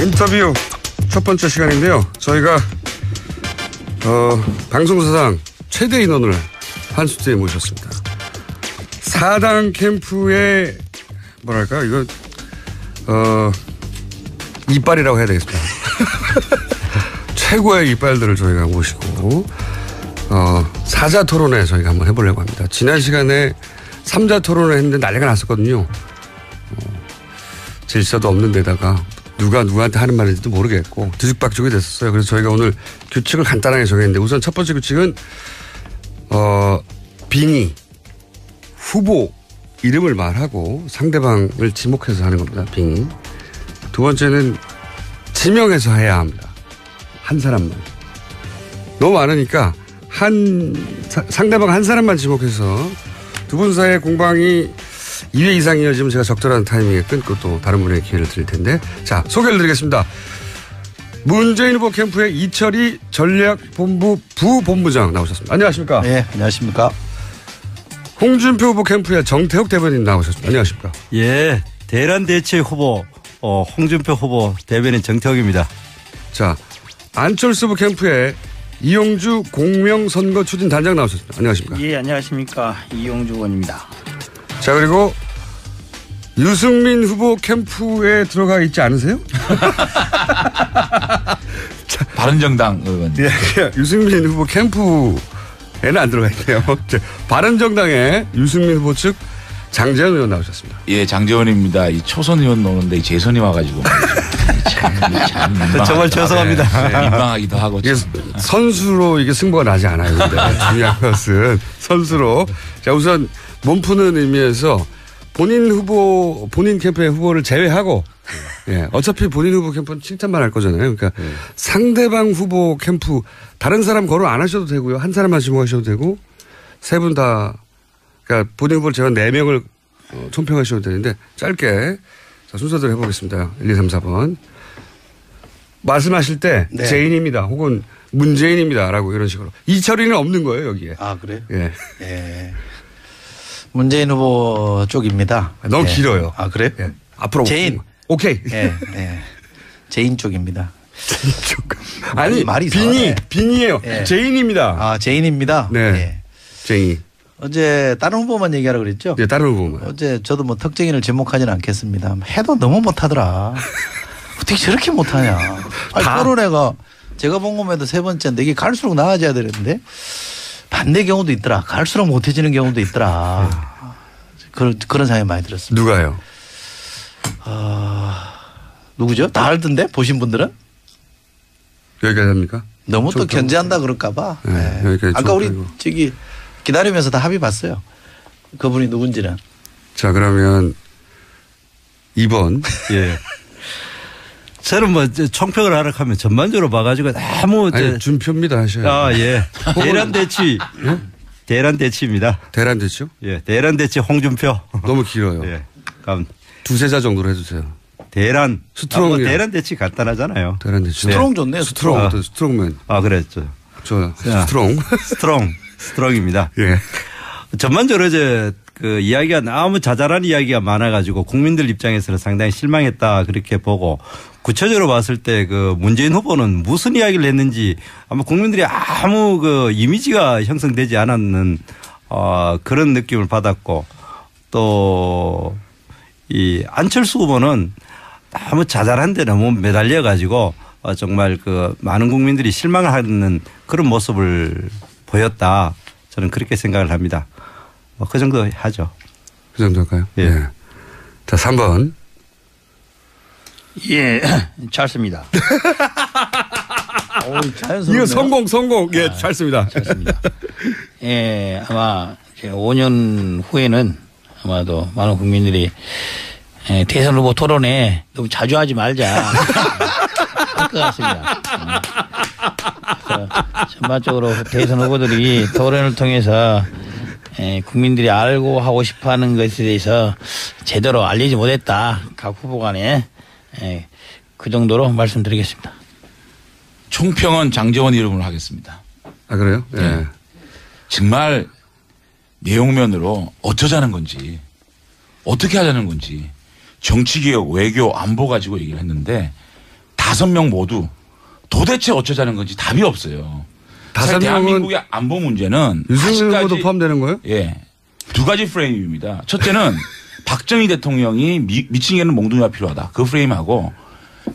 인터뷰 첫 번째 시간인데요. 저희가 방송사상 최대 인원을 한 스튜디오에 모셨습니다. 4당 캠프의 뭐랄까 이거 이빨이라고 해야 되겠습니다. 최고의 이빨들을 저희가 모시고 사자 토론회 저희가 한번 해보려고 합니다. 지난 시간에 3자 토론을 했는데 난리가 났었거든요. 질서도 없는 데다가 누가 누구한테 하는 말인지도 모르겠고 뒤죽박죽이 됐었어요. 그래서 저희가 오늘 규칙을 간단하게 정했는데 우선 첫 번째 규칙은 빙의 후보 이름을 말하고 상대방을 지목해서 하는 겁니다. 빙의. 두 번째는 지명해서 해야 합니다. 한 사람만. 너무 많으니까 상대방 한 사람만 지목해서 두 분 사이의 공방이 2회 이상 이어지면 제가 적절한 타이밍에 끊고 또 다른 분에게 기회를 드릴 텐데. 자, 소개를 드리겠습니다. 문재인 후보 캠프의 이철희 전략본부 부본부장 나오셨습니다. 안녕하십니까? 네, 안녕하십니까? 홍준표 후보 캠프의 정태욱 대변인 나오셨습니다. 안녕하십니까? 예, 대란 대체 후보 홍준표 후보 대변인 정태욱입니다. 자, 안철수 후보 캠프의 이용주 공명선거 추진 단장 나오셨습니다. 안녕하십니까? 예, 안녕하십니까? 이용주 의원입니다. 자, 그리고 유승민 후보 캠프에 들어가 있지 않으세요? 바른정당 의원. 예, 유승민 후보 캠프에는 안 들어가 있네요. 바른정당의 유승민 후보 측 장재원 의원 나오셨습니다. 예, 장재원입니다. 이 초선 의원 노는데 재선이 와가지고 참 정말 죄송합니다. 네, 민망하기도 하고. 이게 선수로 이게 승부가 나지 않아요. 근데 중요한 것은 선수로. 자, 우선 몸 푸는 의미에서 본인 캠프의 후보를 제외하고, 예, 어차피 본인 후보 캠프는 칭찬만 할 거잖아요. 그러니까 상대방 후보 캠프 다른 사람 거론 안 하셔도 되고요. 한 사람만 지목하셔도 되고, 세 분 다, 그러니까 본인 후보를 제가 4명을 총평하셔도 되는데 짧게 자, 순서대로 해보겠습니다. 1, 2, 3, 4번. 말씀하실 때 네. 제인입니다. 혹은 문재인입니다라고 이런 식으로. 이철이는 없는 거예요, 여기에. 아, 그래요? 예. 예. 문재인 후보 쪽입니다. 너무 예. 길어요. 아, 그래요? 예. 앞으로. 제인. 오케이. 예, 예. 제인 쪽입니다. 아니, 말이 이상하네. 빙이에요. 예. 제인입니다. 아, 제인입니다. 네. 예. 제인. 어제 다른 후보만 얘기하라고 그랬죠? 예, 다른 후보만. 어제 저도 뭐 특정인을 지목하지는 않겠습니다. 해도 너무 못하더라. 어떻게 저렇게 못하냐. 아니, 토론회가 제가 본 것만 해도 세 번째인데 이게 갈수록 나아져야 되는데 반대 경우도 있더라. 갈수록 못해지는 경우도 있더라. 그런 생각이 많이 들었습니다. 누가요? 누구죠? 다 알던데 보신 분들은? 여기까지 합니까? 너무 또 견제한다 그럴까 봐. 네, 네. 여기까지 아까 우리 좀 저기 기다리면서 다 합의 봤어요. 그분이 누군지는. 자, 그러면 2번. 예. 저는 뭐 총평을 하라 하면 전반적으로 봐가지고 너무 아니, 준표입니다 하셔야. 아, 예. 대란 대치. 예? 대란 대치입니다. 대란 됐죠? 예. 대란 대치 홍준표. 너무 길어요. 예. 그럼 두세 자 정도로 해주세요. 대란. 스트롱. 뭐 대란 대치 간단하잖아요. 대란 됐죠. 스트롱 좋네. 스트롱. 스트롱맨. 아, 그랬죠. 저 야. 스트롱. 스트롱입니다. 예. 전반적으로 이제 그 이야기가 너무 자잘한 이야기가 많아가지고 국민들 입장에서는 상당히 실망했다 그렇게 보고 구체적으로 봤을 때 그 문재인 후보는 무슨 이야기를 했는지 아마 국민들이 아무 그 이미지가 형성되지 않았는 그런 느낌을 받았고 또 이 안철수 후보는 너무 자잘한데 너무 매달려 가지고 정말 그 많은 국민들이 실망을 하는 그런 모습을 보였다. 저는 그렇게 생각을 합니다. 그 정도 하죠. 그 정도 할까요? 예. 자, 3번. 예, 잘 씁니다. 자연스럽네요. 이거 성공. 예, 잘 씁니다. 좋습니다. 예, 아마 5년 후에는 아마도 많은 국민들이 대선 후보 토론에 너무 자주 하지 말자 할 것 같습니다. 그래서 전반적으로 대선 후보들이 토론을 통해서 국민들이 알고 하고 싶어하는 것에 대해서 제대로 알리지 못했다. 각 후보 간에 그 정도로 말씀드리겠습니다. 총평은 장재원 이름으로 하겠습니다. 아, 그래요? 예. 네. 정말 내용면으로 어쩌자는 건지 어떻게 하자는 건지 정치개혁, 외교, 안보 가지고 얘기를 했는데 5명 모두 도대체 어쩌자는 건지 답이 없어요. 사실 대한민국의 안보 문제는 유승민 후보도 포함되는 거예요? 예. 2가지 프레임입니다. 첫째는 박정희 대통령이 미친개는 몽둥이가 필요하다. 그 프레임하고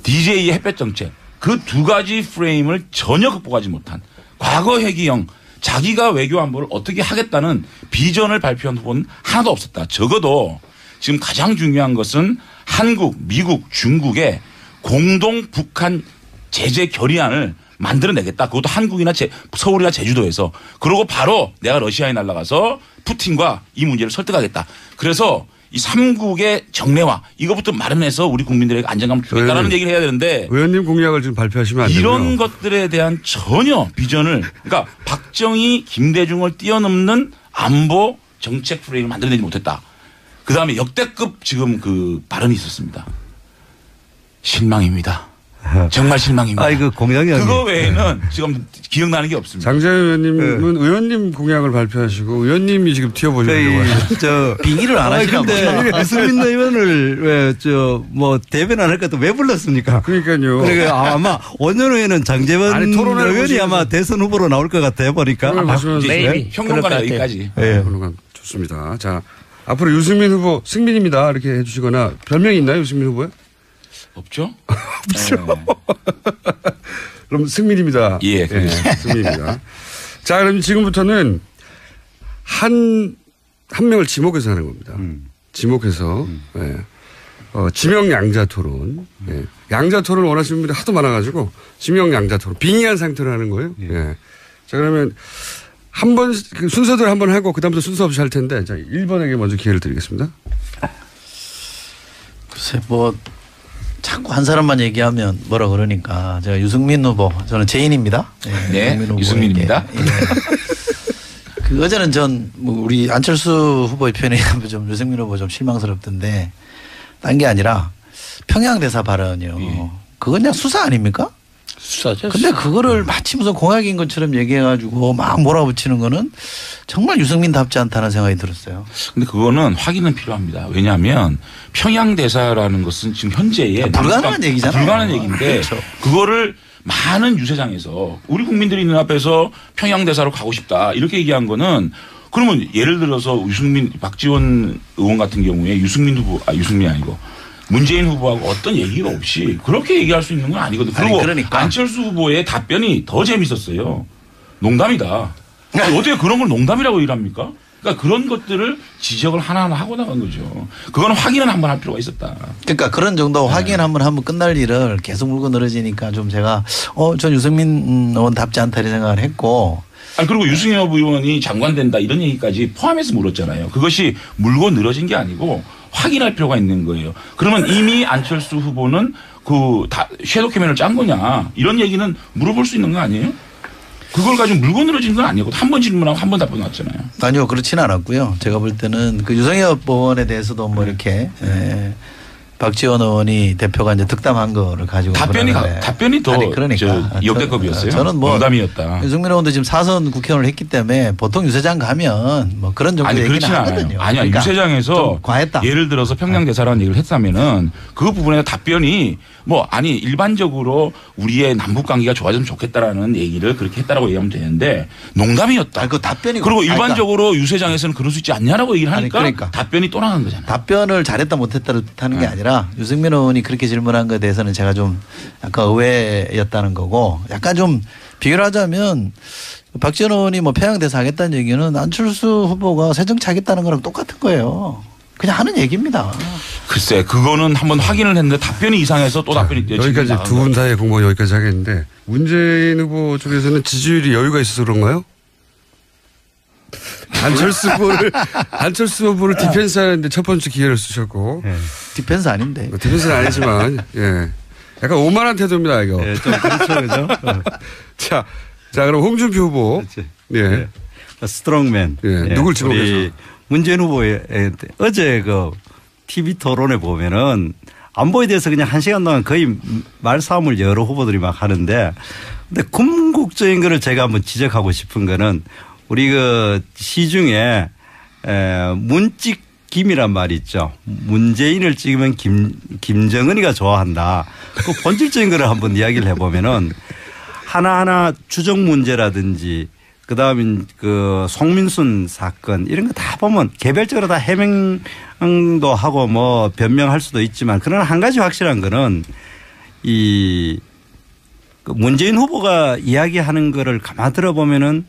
DJ의 햇볕 정책. 그 2가지 프레임을 전혀 극복하지 못한 과거 회기형 자기가 외교 안보를 어떻게 하겠다는 비전을 발표한 후보는 하나도 없었다. 적어도 지금 가장 중요한 것은 한국, 미국, 중국의 공동 북한 제재 결의안을 만들어내겠다. 그것도 한국이나 서울이나 제주도에서. 그러고 바로 내가 러시아에 날아가서 푸틴과 이 문제를 설득하겠다. 그래서 이 3국의 정례화 이것부터 마련해서 우리 국민들에게 안정감을 주겠다라는 얘기를 해야 되는데 의원님 공약을 좀 발표하시면 안 되고요. 이런 것들에 대한 전혀 비전을 그러니까 박정희, 김대중을 뛰어넘는 안보 정책 프레임을 만들어내지 못했다. 그다음에 역대급 지금 그 발언이 있었습니다. 실망입니다. 정말 실망입니다. 그 공약이 그거 외에는 지금 기억나는 게 없습니다. 장재현 의원님은 의원님 공약을 발표하시고 의원님이 지금 튀어보시려고 하죠. 빙의를 안 하시나 근데 유승민 의원을 왜 대변 안 할 것도 왜 불렀습니까? 그러니까요. 그러니까 아마 5년 후에는 장재원 의원이 아마 대선 후보로 나올 것 같아요 보니까. 평론가는 여기까지. 네. 좋습니다. 자 앞으로 유승민 후보 승민입니다 이렇게 해주시거나 별명이 있나요 유승민 후보에? 없죠? 없죠. 그럼 승민입니다. 예, 승민입니다. 자, 그럼 지금부터는 한 명을 지목해서 하는 겁니다. 지목해서 지명 양자 토론. 양자 토론 원하시는 분들이 하도 많아가지고 지명 양자 토론 빙의한 상태로 하는 거예요. 자, 그러면 한 번 순서대로 한번 하고 그다음부터 순서 없이 할 텐데 자, 1번에게 먼저 기회를 드리겠습니다. 글쎄 자꾸 한 사람만 얘기하면 뭐라 그러니까 제가 유승민 후보 저는 제인입니다. 네, 유승민입니다. 그 어제는 전 우리 안철수 후보의 표현이 좀 유승민 후보 좀 실망스럽던데 딴 게 아니라 평양 대사 발언이요. 그건 그냥 수사 아닙니까? 수사죠. 근데 그거를 마치 무슨 공약인 것처럼 얘기해가지고 막 몰아붙이는 거는 정말 유승민답지 않다는 생각이 들었어요. 근데 그거는 확인은 필요합니다. 왜냐하면 평양 대사라는 것은 지금 현재의 불가능한 얘기잖아요. 불가능한 얘기인데 그렇죠. 그거를 많은 유세장에서 우리 국민들이 있는 앞에서 평양 대사로 가고 싶다 이렇게 얘기한 거는 그러면 예를 들어서 박지원 의원 같은 경우에 유승민이 아니고 문재인 후보하고 어떤 얘기가 없이 그렇게 얘기할 수 있는 건 아니거든요. 그리고 그러니까. 안철수 후보의 답변이 더 재밌었어요. 농담이다. 어떻게 그런 걸 농담이라고 일합니까? 그러니까 그런 것들을 지적을 하나하나 하고 나간 거죠. 그건 확인은 한번 할 필요가 있었다. 그러니까 그런 정도 확인 한번 하면 끝날 일을 계속 물고 늘어지니까 좀 제가 전 유승민 의원답지 않다 이 생각을 했고. 그리고 유승엽 의원이 장관 된다 이런 얘기까지 포함해서 물었잖아요. 그것이 물고 늘어진 게 아니고 확인할 필요가 있는 거예요. 그러면 이미 안철수 후보는 섀도우 캐면을 짠 거냐 이런 얘기는 물어볼 수 있는 거 아니에요? 그걸 가지고 물고 늘어진 건 아니고 한 번 질문하고 한 번 답변 왔잖아요. 아니요, 그렇지는 않았고요. 제가 볼 때는 그 유승엽 의원에 대해서도 이렇게 박지원 의원이 대표가 이제 득담한 거를 가지고 답변이 더 그러니까 역대급이었어요. 저는 농담이었다. 유승민 의원도 지금 4선 국회의원을 했기 때문에 보통 유세장 가면 그런 정도 얘기는 하거든요. 아니야. 그러니까 유세장에서 과했다. 예를 들어서 평양대사라는 얘기를 했다면은 그 부분에 답변이 일반적으로 우리의 남북 관계가 좋아졌으면 좋겠다라는 얘기를 그렇게 했다라고 얘기하면 되는데 농담이었다. 그 답변이 그리고 일반적으로 유세장에서는 그럴 수 있지 않냐라고 얘기를 하니까 그러니까. 답변이 또 나간 거잖아요. 답변을 잘했다 못했다 하는 게 아니라 유승민 의원이 그렇게 질문한 것에 대해서는 제가 좀 약간 의외였다는 거고 약간 좀 비교를 하자면 박지원 의원이 평양대사 하겠다는 얘기는 안철수 후보가 새정치 하겠다는 거랑 똑같은 거예요. 그냥 하는 얘기입니다. 글쎄 그거는 한번 확인을 했는데 답변이 이상해서 또 답변이 여기까지 두 분 사이의 공방은 여기까지 하겠는데 문재인 후보 쪽에서는 지지율이 여유가 있어서 그런가요? 안철수 후보를 디펜스 하는데 첫 번째 기회를 쓰셨고. 디펜스 아닌데. 디펜스는 아니지만, 약간 오만한 태도입니다, 이거. 좀 그렇죠, 그죠? 자, 그럼 홍준표 후보. 스트롱맨. 누굴 지목해서? 문재인 후보의 어제 TV 토론에 보면은 안보에 대해서 그냥 1시간 동안 거의 말싸움을 여러 후보들이 막 하는데 근데 궁극적인 거를 제가 한번 지적하고 싶은 거는 우리 시중에 문찍 김이란 말이 있죠. 문재인을 찍으면 김정은이가 좋아한다. 그 본질적인 거를 한번 이야기를 해보면은 하나하나 추정 문제라든지 그다음에 그 송민순 사건 이런 거 다 보면 개별적으로 다 해명도 하고 뭐 변명할 수도 있지만 그러나 한 가지 확실한 거는 이 문재인 후보가 이야기하는 거를 가만 들어보면은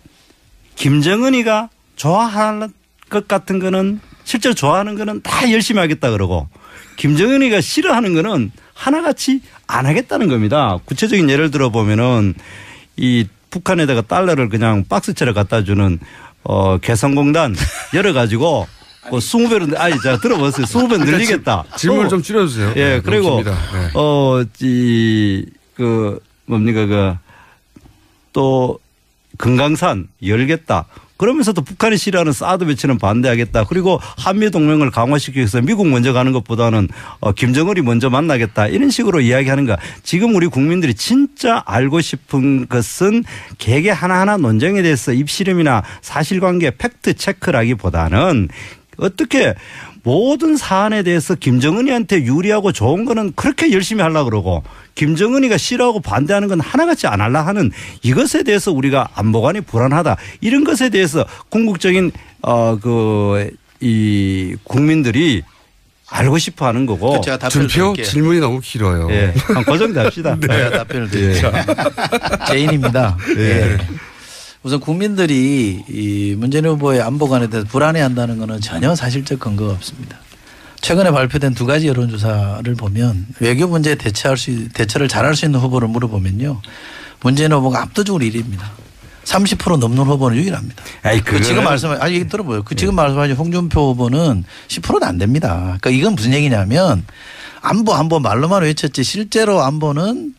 김정은이가 좋아하는 것 같은 거는 실제로 좋아하는 거는 다 열심히 하겠다 그러고 김정은이가 싫어하는 거는 하나같이 안 하겠다는 겁니다. 구체적인 예를 들어보면은 이 북한에다가 달러를 그냥 박스채로 갖다 주는 개성공단 열어가지고 20배로 아니 자 들어보세요. 20배 늘리겠다. 질문을 좀 줄여주세요. 예, 네, 그리고 네. 뭡니까 또 금강산 열겠다. 그러면서도 북한이 싫어하는 사드 배치는 반대하겠다. 그리고 한미 동맹을 강화시키기 위해서 미국 먼저 가는 것보다는 김정은이 먼저 만나겠다. 이런 식으로 이야기하는 거. 지금 우리 국민들이 진짜 알고 싶은 것은 개개 하나하나 논쟁에 대해서 입씨름이나 사실관계 팩트 체크라기보다는 어떻게 모든 사안에 대해서 김정은이한테 유리하고 좋은 거는 그렇게 열심히 하려고 그러고 김정은이가 싫어하고 반대하는 건 하나같이 안 하려 하는 이것에 대해서 우리가 안보관이 불안하다. 이런 것에 대해서 궁극적인 이 국민들이 알고 싶어 하는 거고. 제가 답변을 준표 드릴게요. 질문이 너무 길어요. 예. 그 정도 합시다. 제가 답변을 드릴게요. 제인입니다. 예. 우선 국민들이 이 문재인 후보의 안보관에 대해서 불안해한다는 것은 전혀 사실적 근거가 없습니다. 최근에 발표된 두 가지 여론조사를 보면 외교 문제에 대처를 잘할 수 있는 후보를 물어보면요. 문재인 후보가 압도적으로 1위입니다. 30% 넘는 후보는 유일합니다. 지금 말씀하신 들어보요. 지금 말씀하신 홍준표 후보는 10%도 안 됩니다. 그러니까 이건 무슨 얘기냐면 안보 말로만 외쳤지 실제로 안보는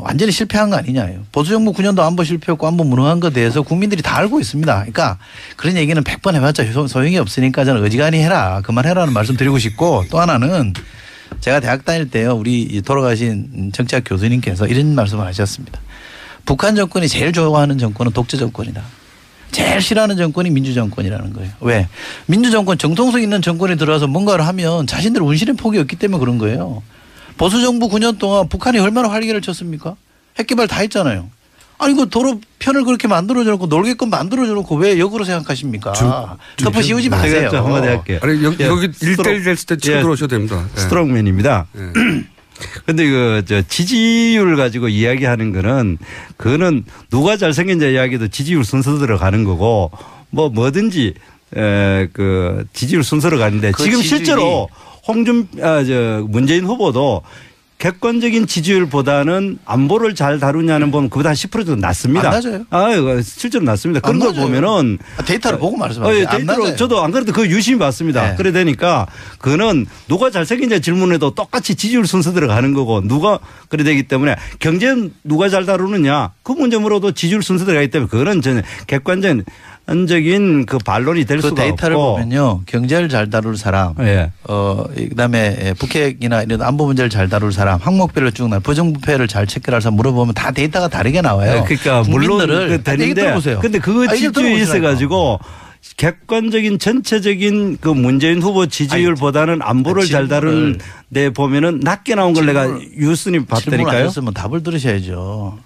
완전히 실패한 거 아니냐요. 보수정부 9년도 안보 실패했고 안보 무능한 것에 대해서 국민들이 다 알고 있습니다. 그러니까 그런 얘기는 100번 해봤자 소용이 없으니까 저는 어지간히 해라. 그만해라는 말씀 드리고 싶고 또 하나는 제가 대학 다닐 때요. 우리 돌아가신 정치학 교수님께서 이런 말씀을 하셨습니다. 북한 정권이 제일 좋아하는 정권은 독재 정권이다. 제일 싫어하는 정권이 민주정권이라는 거예요. 왜? 민주정권 정통성 있는 정권이 들어와서 뭔가를 하면 자신들 운신의 폭이 없기 때문에 그런 거예요. 보수정부 9년 동안 북한이 얼마나 활개를 쳤습니까? 핵개발 다 했잖아요. 아니 그 도로 편을 그렇게 만들어줘놓고 놀게끔 만들어줘놓고 왜 역으로 생각하십니까? 덮어 씌우지 마세요. 한마디 할게요. 아니 여기 1대1 됐을 때 치고 들어오셔도 됩니다. 스트롱맨입니다. 근데 지지율 가지고 이야기하는 거는 그거는 누가 잘생긴지 이야기도 지지율 순서대로 가는 거고 뭐든지 그 지지율 순서로 가는데 지금 실제로 문재인 후보도 객관적인 지지율보다는 안보를 잘 다루냐는 보면 그보다 한 10% 정도 낮습니다. 안 낮아요. 실제로 낮습니다. 그런 걸 보면은 데이터를 보고 말씀하세요. 데이터로 저도 안 그래도 그 유심히 봤습니다. 네. 그래 되니까 그거는 누가 잘생긴지 질문에도 똑같이 지지율 순서대로 가는 거고 누가 그래 되기 때문에 경제는 누가 잘 다루느냐 그 문제 물어도 지지율 순서대로 가기 때문에 그거는 저는 객관적인 그 반론이 될 수가 없고. 그 데이터를 보면요. 경제를 잘 다룰 사람, 예. 그다음에 북핵이나 이런 안보 문제를 잘 다룰 사람, 항목별로 쭉 나 부정부패를 잘 체크할 사람 물어보면 다 데이터가 다르게 나와요. 그러니까 물론 되는데 근데 그 지지율이 있어가지고 객관적인 전체적인 그 문재인 후보 지지율보다는 안보를 잘 다루는 데 보면은 낮게 나온 걸 내가 유순위 봤다니까요. 질문하셨으면 답을 들으셔야죠.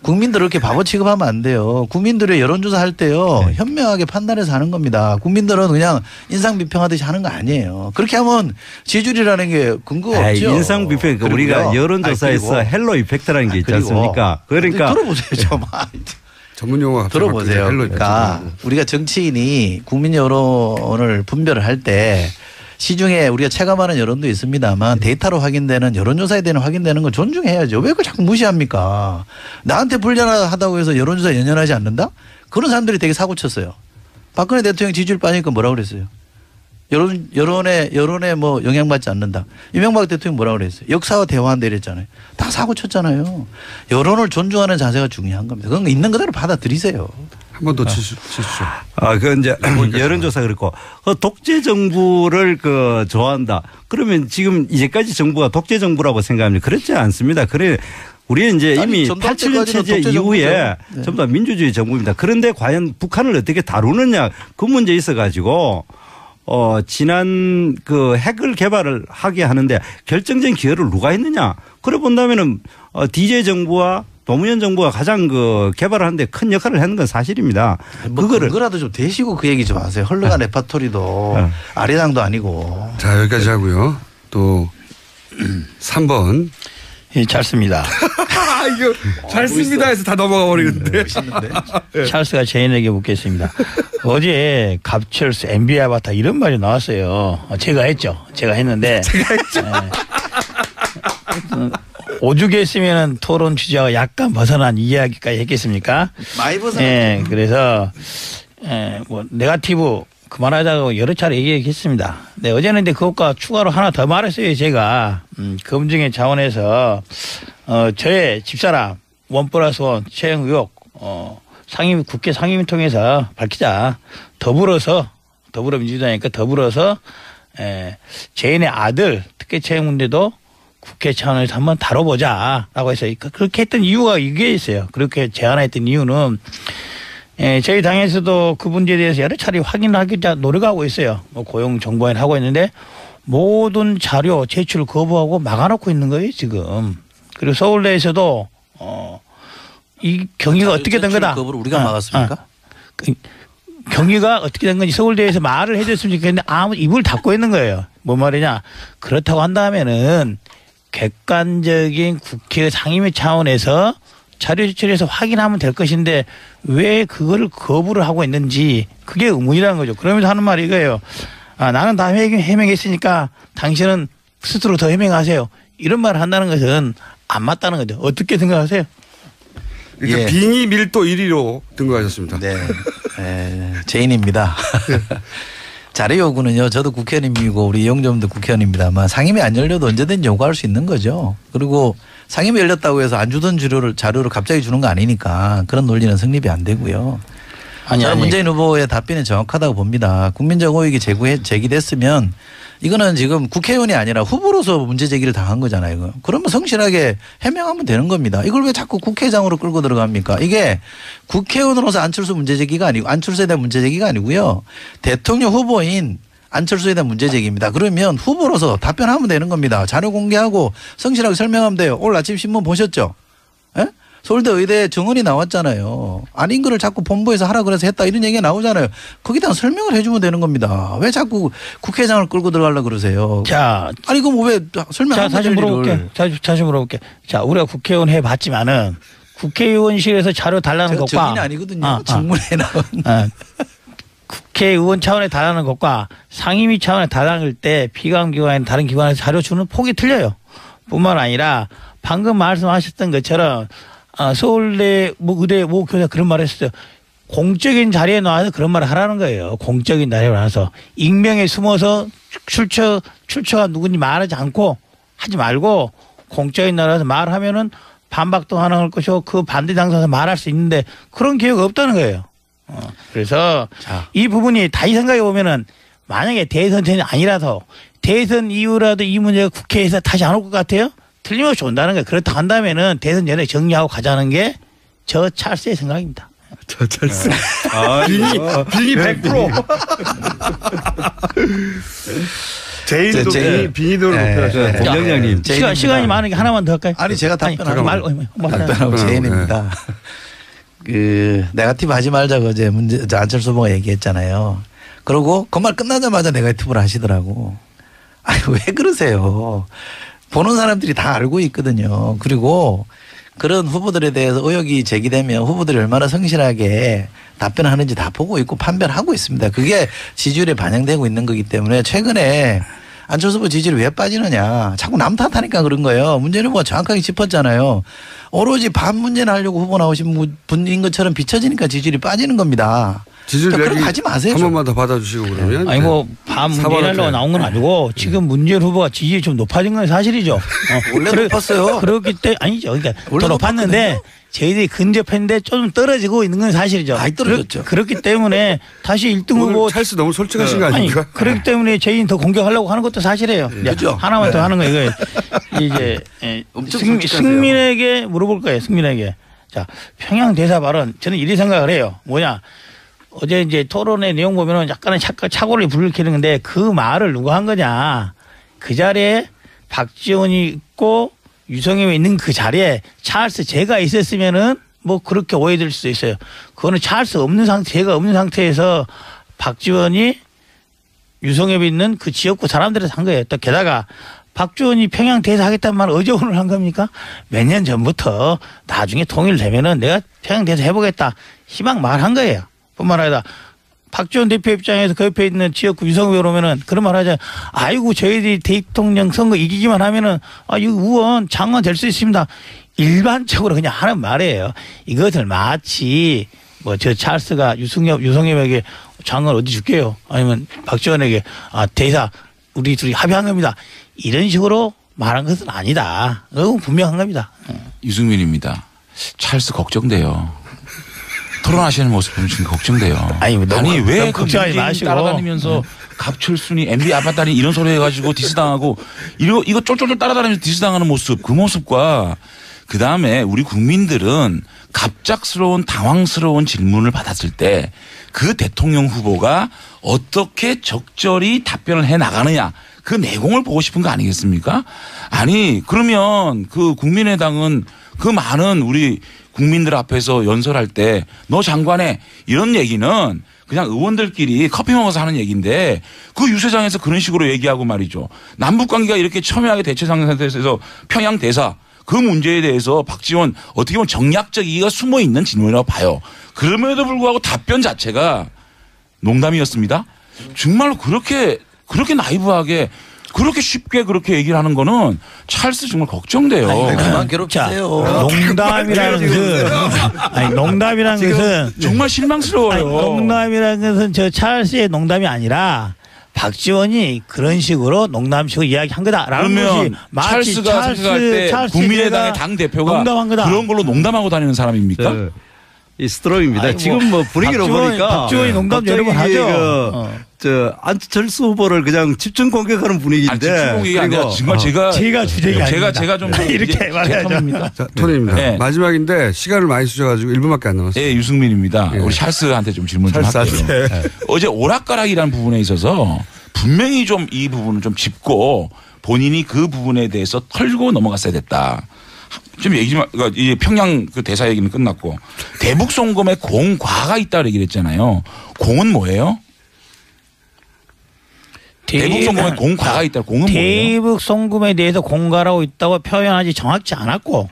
국민들을 이렇게 바보 취급하면 안 돼요. 국민들의 여론조사 할 때요. 네. 현명하게 판단해서 하는 겁니다. 국민들은 그냥 인상비평하듯이 하는 거 아니에요. 그렇게 하면 지지율이라는 게 근거가 없죠. 인상비평 우리가 여론조사에서 헬로 이펙트라는 게 있지 않습니까? 그러니까 들어보세요. 좀. 전문 용어가 들어보세요. 그러니까 우리가 정치인이 국민 여론을 분별을 할 때 시중에 우리가 체감하는 여론도 있습니다만 데이터로 확인되는 여론조사에 대한 확인되는 걸 존중해야죠. 왜 그걸 자꾸 무시합니까? 나한테 불리하다고 해서 여론조사 연연하지 않는다? 그런 사람들이 되게 사고 쳤어요. 박근혜 대통령 지지율 빠지니까 뭐라고 그랬어요? 여론에 뭐 영향받지 않는다. 이명박 대통령 뭐라고 그랬어요? 역사와 대화한다 이랬잖아요. 다 사고 쳤잖아요. 여론을 존중하는 자세가 중요한 겁니다. 그건 있는 그대로 받아들이세요. 한 번 더 치시죠. 그건 이제 여론조사 그렇고 독재 정부를 좋아한다. 그러면 지금 이제까지 정부가 독재 정부라고 생각합니다. 그렇지 않습니다. 우리는 이제 이미 87년 체제 이후에 전부 다 민주주의 정부입니다. 그런데 과연 북한을 어떻게 다루느냐 그 문제에 있어 가지고 지난 그 핵을 개발을 하게 하는데 결정적인 기여를 누가 했느냐. 그래 본다면은 DJ 정부와 노무현 정부가 가장 그 개발을 하는데 큰 역할을 했는 건 사실입니다. 뭐 그거라도 좀 대시고 그 얘기 좀 하세요. 헐렁한 레파토리도 아리랑도 아니고. 자, 여기까지 하고요. 또 3번. 예, 잘 씁니다. 이거 잘 씁니다 해서 다 넘어가 버리는데. 찰스가 제인에게 묻겠습니다. 어제 갑철스 NBA 아바타 이런 말이 나왔어요. 제가 했죠. 제가 했는데. 오죽했으면 토론 주제와 약간 벗어난 이야기까지 했겠습니까? 많이 벗어났죠. 예, 그래서 뭐 네거티브 그만하자고 여러 차례 얘기했습니다. 네, 어제는 근데 그것과 추가로 하나 더 말했어요. 제가 검증의 차원에서 저의 집사람 1+1 채용 의혹 국회 상임위 통해서 밝히자. 더불어민주당이니까 더불어서 재인의 아들 특혜 채용 문제도 국회 차원에서 한번 다뤄보자라고 해서 그렇게 했던 이유가 이게 있어요. 그렇게 제안했던 이유는 저희 당에서도 그 문제에 대해서 여러 차례 확인하기 노력하고 있어요. 뭐 고용 정보회의를 하고 있는데 모든 자료 제출 거부하고 막아놓고 있는 거예요 지금. 그리고 서울대에서도 이 경위가 어떻게 된 거다. 거부를 우리가 막았습니까? 경위가 어떻게 된 건지 서울대에서 말을 해줬으면 좋겠는데 아무 입을 닫고 있는 거예요. 뭐 말이냐. 그렇다고 한다면은 객관적인 국회 상임위 차원에서 자료 제출해서 확인하면 될 것인데 왜 그거를 거부를 하고 있는지 그게 의문이라는 거죠. 그러면서 하는 말이 이거예요. 나는 다 해명했으니까 당신은 스스로 더 해명하세요. 이런 말을 한다는 것은 안 맞다는 거죠. 어떻게 생각하세요? 그러니까 빙의 밀도 1위로 등극하셨습니다. 네. 제인입니다. 자료 요구는요. 저도 국회의원님이고 우리 이용점도 국회의원입니다만 상임위 안 열려도 언제든지 요구할 수 있는 거죠. 그리고 상임위 열렸다고 해서 안 주던 자료를 갑자기 주는 거 아니니까 그런 논리는 성립이 안 되고요. 저는 문재인 후보의 답변이 정확하다고 봅니다. 국민적 의혹이 제기됐으면 이거는 지금 국회의원이 아니라 후보로서 문제 제기를 당한 거잖아요. 그러면 성실하게 해명하면 되는 겁니다. 이걸 왜 자꾸 국회의장으로 끌고 들어갑니까? 이게 국회의원으로서 안철수 문제 제기가 아니고 안철수에 대한 문제 제기가 아니고요. 대통령 후보인 안철수에 대한 문제 제기입니다. 그러면 후보로서 답변하면 되는 겁니다. 자료 공개하고 성실하게 설명하면 돼요. 오늘 아침 신문 보셨죠? 예? 서울대 의대 정원이 나왔잖아요. 아닌 거를 자꾸 본부에서 하라 그래서 했다 이런 얘기가 나오잖아요. 거기다 설명을 해주면 되는 겁니다. 왜 자꾸 국회의장을 끌고 들어가려고 그러세요? 자, 아니 그럼 왜 설명 안 다시 물어볼게. 다시 물어볼게. 자, 우리가 국회의원 해봤지만은 국회의원실에서 자료 달라는 것과 정인이 아니거든요. 직문에 나온. 국회의원 차원에 달라는 것과 상임위 차원에 달라는 때 피감기관이나 다른 기관에서 자료 주는 폭이 틀려요. 뿐만 아니라 방금 말씀하셨던 것처럼 서울대 의대 교사 그런 말을 했어요. 공적인 자리에 나와서 그런 말을 하라는 거예요. 공적인 자리에 나와서 익명에 숨어서 출처가 누군지 말하지 않고 하지 말고 공적인 나라에서 말하면은 반박도 하는 것이고 그 반대 당사자에서 말할 수 있는데 그런 기회가 없다는 거예요. 그래서 이 부분이 다시 생각해 보면은 만약에 대선 전이 아니라서 대선 이후라도 이 문제가 국회에서 다시 안 올 것 같아요? 틀림없이 온다는 거예요. 그렇다 한다면은 대선 전에 정리하고 가자는 게 저 찰스의 생각입니다. 저 찰스. 빙의 100%. 제인도 빙의도를 높여주세요. 공장장님. 시간이 많으니까 하나만 더 할까요? 아니 제가 답변하고 제인입니다. 그 네거티브 하지 말자고 어제 안철수 후보가 얘기했잖아요. 그러고 그 말 끝나자마자 네거티브를 하시더라고. 아니 왜 그러세요? 보는 사람들이 다 알고 있거든요. 그리고 그런 후보들에 대해서 의혹이 제기되면 후보들이 얼마나 성실하게 답변하는지 다 보고 있고 판별하고 있습니다. 그게 지지율에 반영되고 있는 거기 때문에 최근에 안철수 후보 지지율이 왜 빠지느냐. 자꾸 남 탓하니까 그런 거예요. 문재인 후보가 정확하게 짚었잖아요. 오로지 반 문제는 하려고 후보 나오신 분인 것처럼 비춰지니까 지지율이 빠지는 겁니다. 지지율 그러니까 그렇게 하지 마세요. 한 번만 더 받아주시고 그러면. 아니 뭐 반 문제하려고 나온 건 아니고 지금 문재인 후보가 지지율이 좀 높아진 건 사실이죠. 원래 높았어요. 그렇기 때문에 아니죠. 그러니까 더 높았는데 저희들이 근접했는데 좀 떨어지고 있는 건 사실이죠. 많이 떨어졌죠. 그렇기 때문에 다시 1등 후보 찰스 너무 솔직하신 거 아닙니까? 아니, 그렇기 때문에 저희는 더 공격하려고 하는 것도 사실이에요. 그렇죠. 하나만 더 하는 거예요. 이제 승민에게 물어볼 거예요. 승민에게. 자, 평양 대사 발언 저는 이렇게 생각을 해요. 뭐냐. 어제 이제 토론의 내용 보면은 약간의 착오를 불러일으키는 건데 그 말을 누가 한 거냐. 그 자리에 박지원이 있고 유성엽이 있는 그 자리에 찰스 제가 있었으면은 뭐 그렇게 오해될 수도 있어요. 그거는 찰스 없는 상태, 제가 없는 상태에서 박지원이 유성엽이 있는 그 지역구 사람들한테 한 거예요. 또 게다가 박지원이 평양 대사하겠다는 말을 어제 오늘 한 겁니까? 몇 년 전부터 나중에 통일되면은 내가 평양 대사 해보겠다 희망 말한 거예요. 뿐만 아니라 박지원 대표 입장에서 그 옆에 있는 지역구 유성엽이 오면은 그런 말 하자. 아이고 저희들이 대통령 선거 이기기만 하면은 이 의원 장관 될 수 있습니다. 일반적으로 그냥 하는 말이에요. 이것을 마치 뭐 저 찰스가 유성엽에게 장관 어디 줄게요. 아니면 박지원에게 대사 우리 둘이 합의한 겁니다. 이런 식으로 말한 것은 아니다. 그건 분명한 겁니다. 유승민입니다. 찰스 걱정돼요. 토론하시는 모습 보면 지금 걱정돼요. 아니 왜 걱정하지 마시고 따라다니면서 갑철순이 MB 아빠딸이 이런 소리 해가지고 디스당하고 이거 쫄쫄쫄 따라다니면서 디스당하는 모습 그 모습과 그다음에 우리 국민들은 갑작스러운 당황스러운 질문을 받았을 때 그 대통령 후보가 어떻게 적절히 답변을 해 나가느냐 그 내공을 보고 싶은 거 아니겠습니까? 아니 그러면 그 국민의당은 그 많은 우리 국민들 앞에서 연설할 때 너 장관해 이런 얘기는 그냥 의원들끼리 커피 먹어서 하는 얘기인데 그 유세장에서 그런 식으로 얘기하고 말이죠. 남북관계가 이렇게 첨예하게 대체 상태에서 평양 대사 그 문제에 대해서 박지원 어떻게 보면 정략적 이의가 숨어 있는 질문이라고 봐요. 그럼에도 불구하고 답변 자체가 농담이었습니다. 정말로 그렇게 나이브하게 그렇게 쉽게 그렇게 얘기를 하는 거는 찰스 정말 걱정돼요. 그만 괴롭히세요. 농담이라는 것은 정말 실망스러워요. 농담이라는 것은 저 찰스의 농담이 아니라 박지원이 그런 식으로 농담식으로 이야기한 거다라는 것이 마치 찰스가 생각할 때 국민의당의 당 대표가 농담한 거다. 그런 걸로 농담하고 다니는 사람입니까? 이 스트롱입니다. 지금 뭐 분위기로 보니까 박지원이 농담 여러 번 하죠. 안철수 후보를 그냥 집중 공격하는 분위기인데. 집중 공격이 아니라 정말 제가 주제가 아닙니다. 제가 좀 이렇게 말해야죠. 자, 토론입니다. 네. 마지막인데 시간을 많이 주셔가지고 1분밖에 안 남았어요. 네, 유승민입니다. 네. 우리 찰스한테 좀 질문 좀 할게요. 네. 어제 오락가락이라는 부분에 있어서 분명히 좀 이 부분을 좀 짚고 본인이 그 부분에 대해서 털고 넘어갔어야 됐다. 지금 얘기 좀, 그러니까 이제 평양 그 대사 얘기는 끝났고 대북 송금에 공과가 있다고 얘기를 했잖아요. 공은 뭐예요? 대북 송금에 공과가 있다. 공은 뭐예요? 대북 송금에 대해서 공과라고 있다고 표현하지 정확치 않았고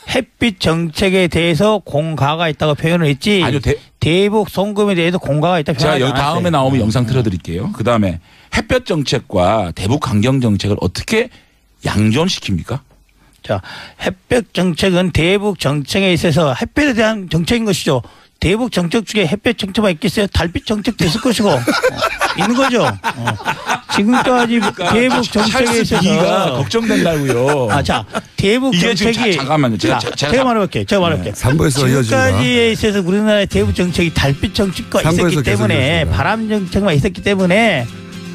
햇빛 정책에 대해서 공과가 있다고 표현을 했지. 아니요. 대북 송금에 대해서 공과가 있다고 제가 표현하지 여기 않았어요. 다음에 나오면 영상 틀어드릴게요. 그다음에 햇볕 정책과 대북 환경 정책을 어떻게 양존시킵니까? 자, 햇볕 정책은 대북 정책에 있어서 햇볕에 대한 정책인 것이죠. 대북 정책 중에 햇볕 정책만 있겠어요? 달빛 정책도 있을 것이고 있는 거죠. 지금까지 대북 정책에 있어서 걱정된다고요. 자, 대북 정책이 잠깐만요. 제가 말해볼게요. 3부에서 이어집니다. 지금까지에 있어서 우리나라의 대북 정책이 달빛 정책과 있었기 때문에 바람 정책만 있었기 때문에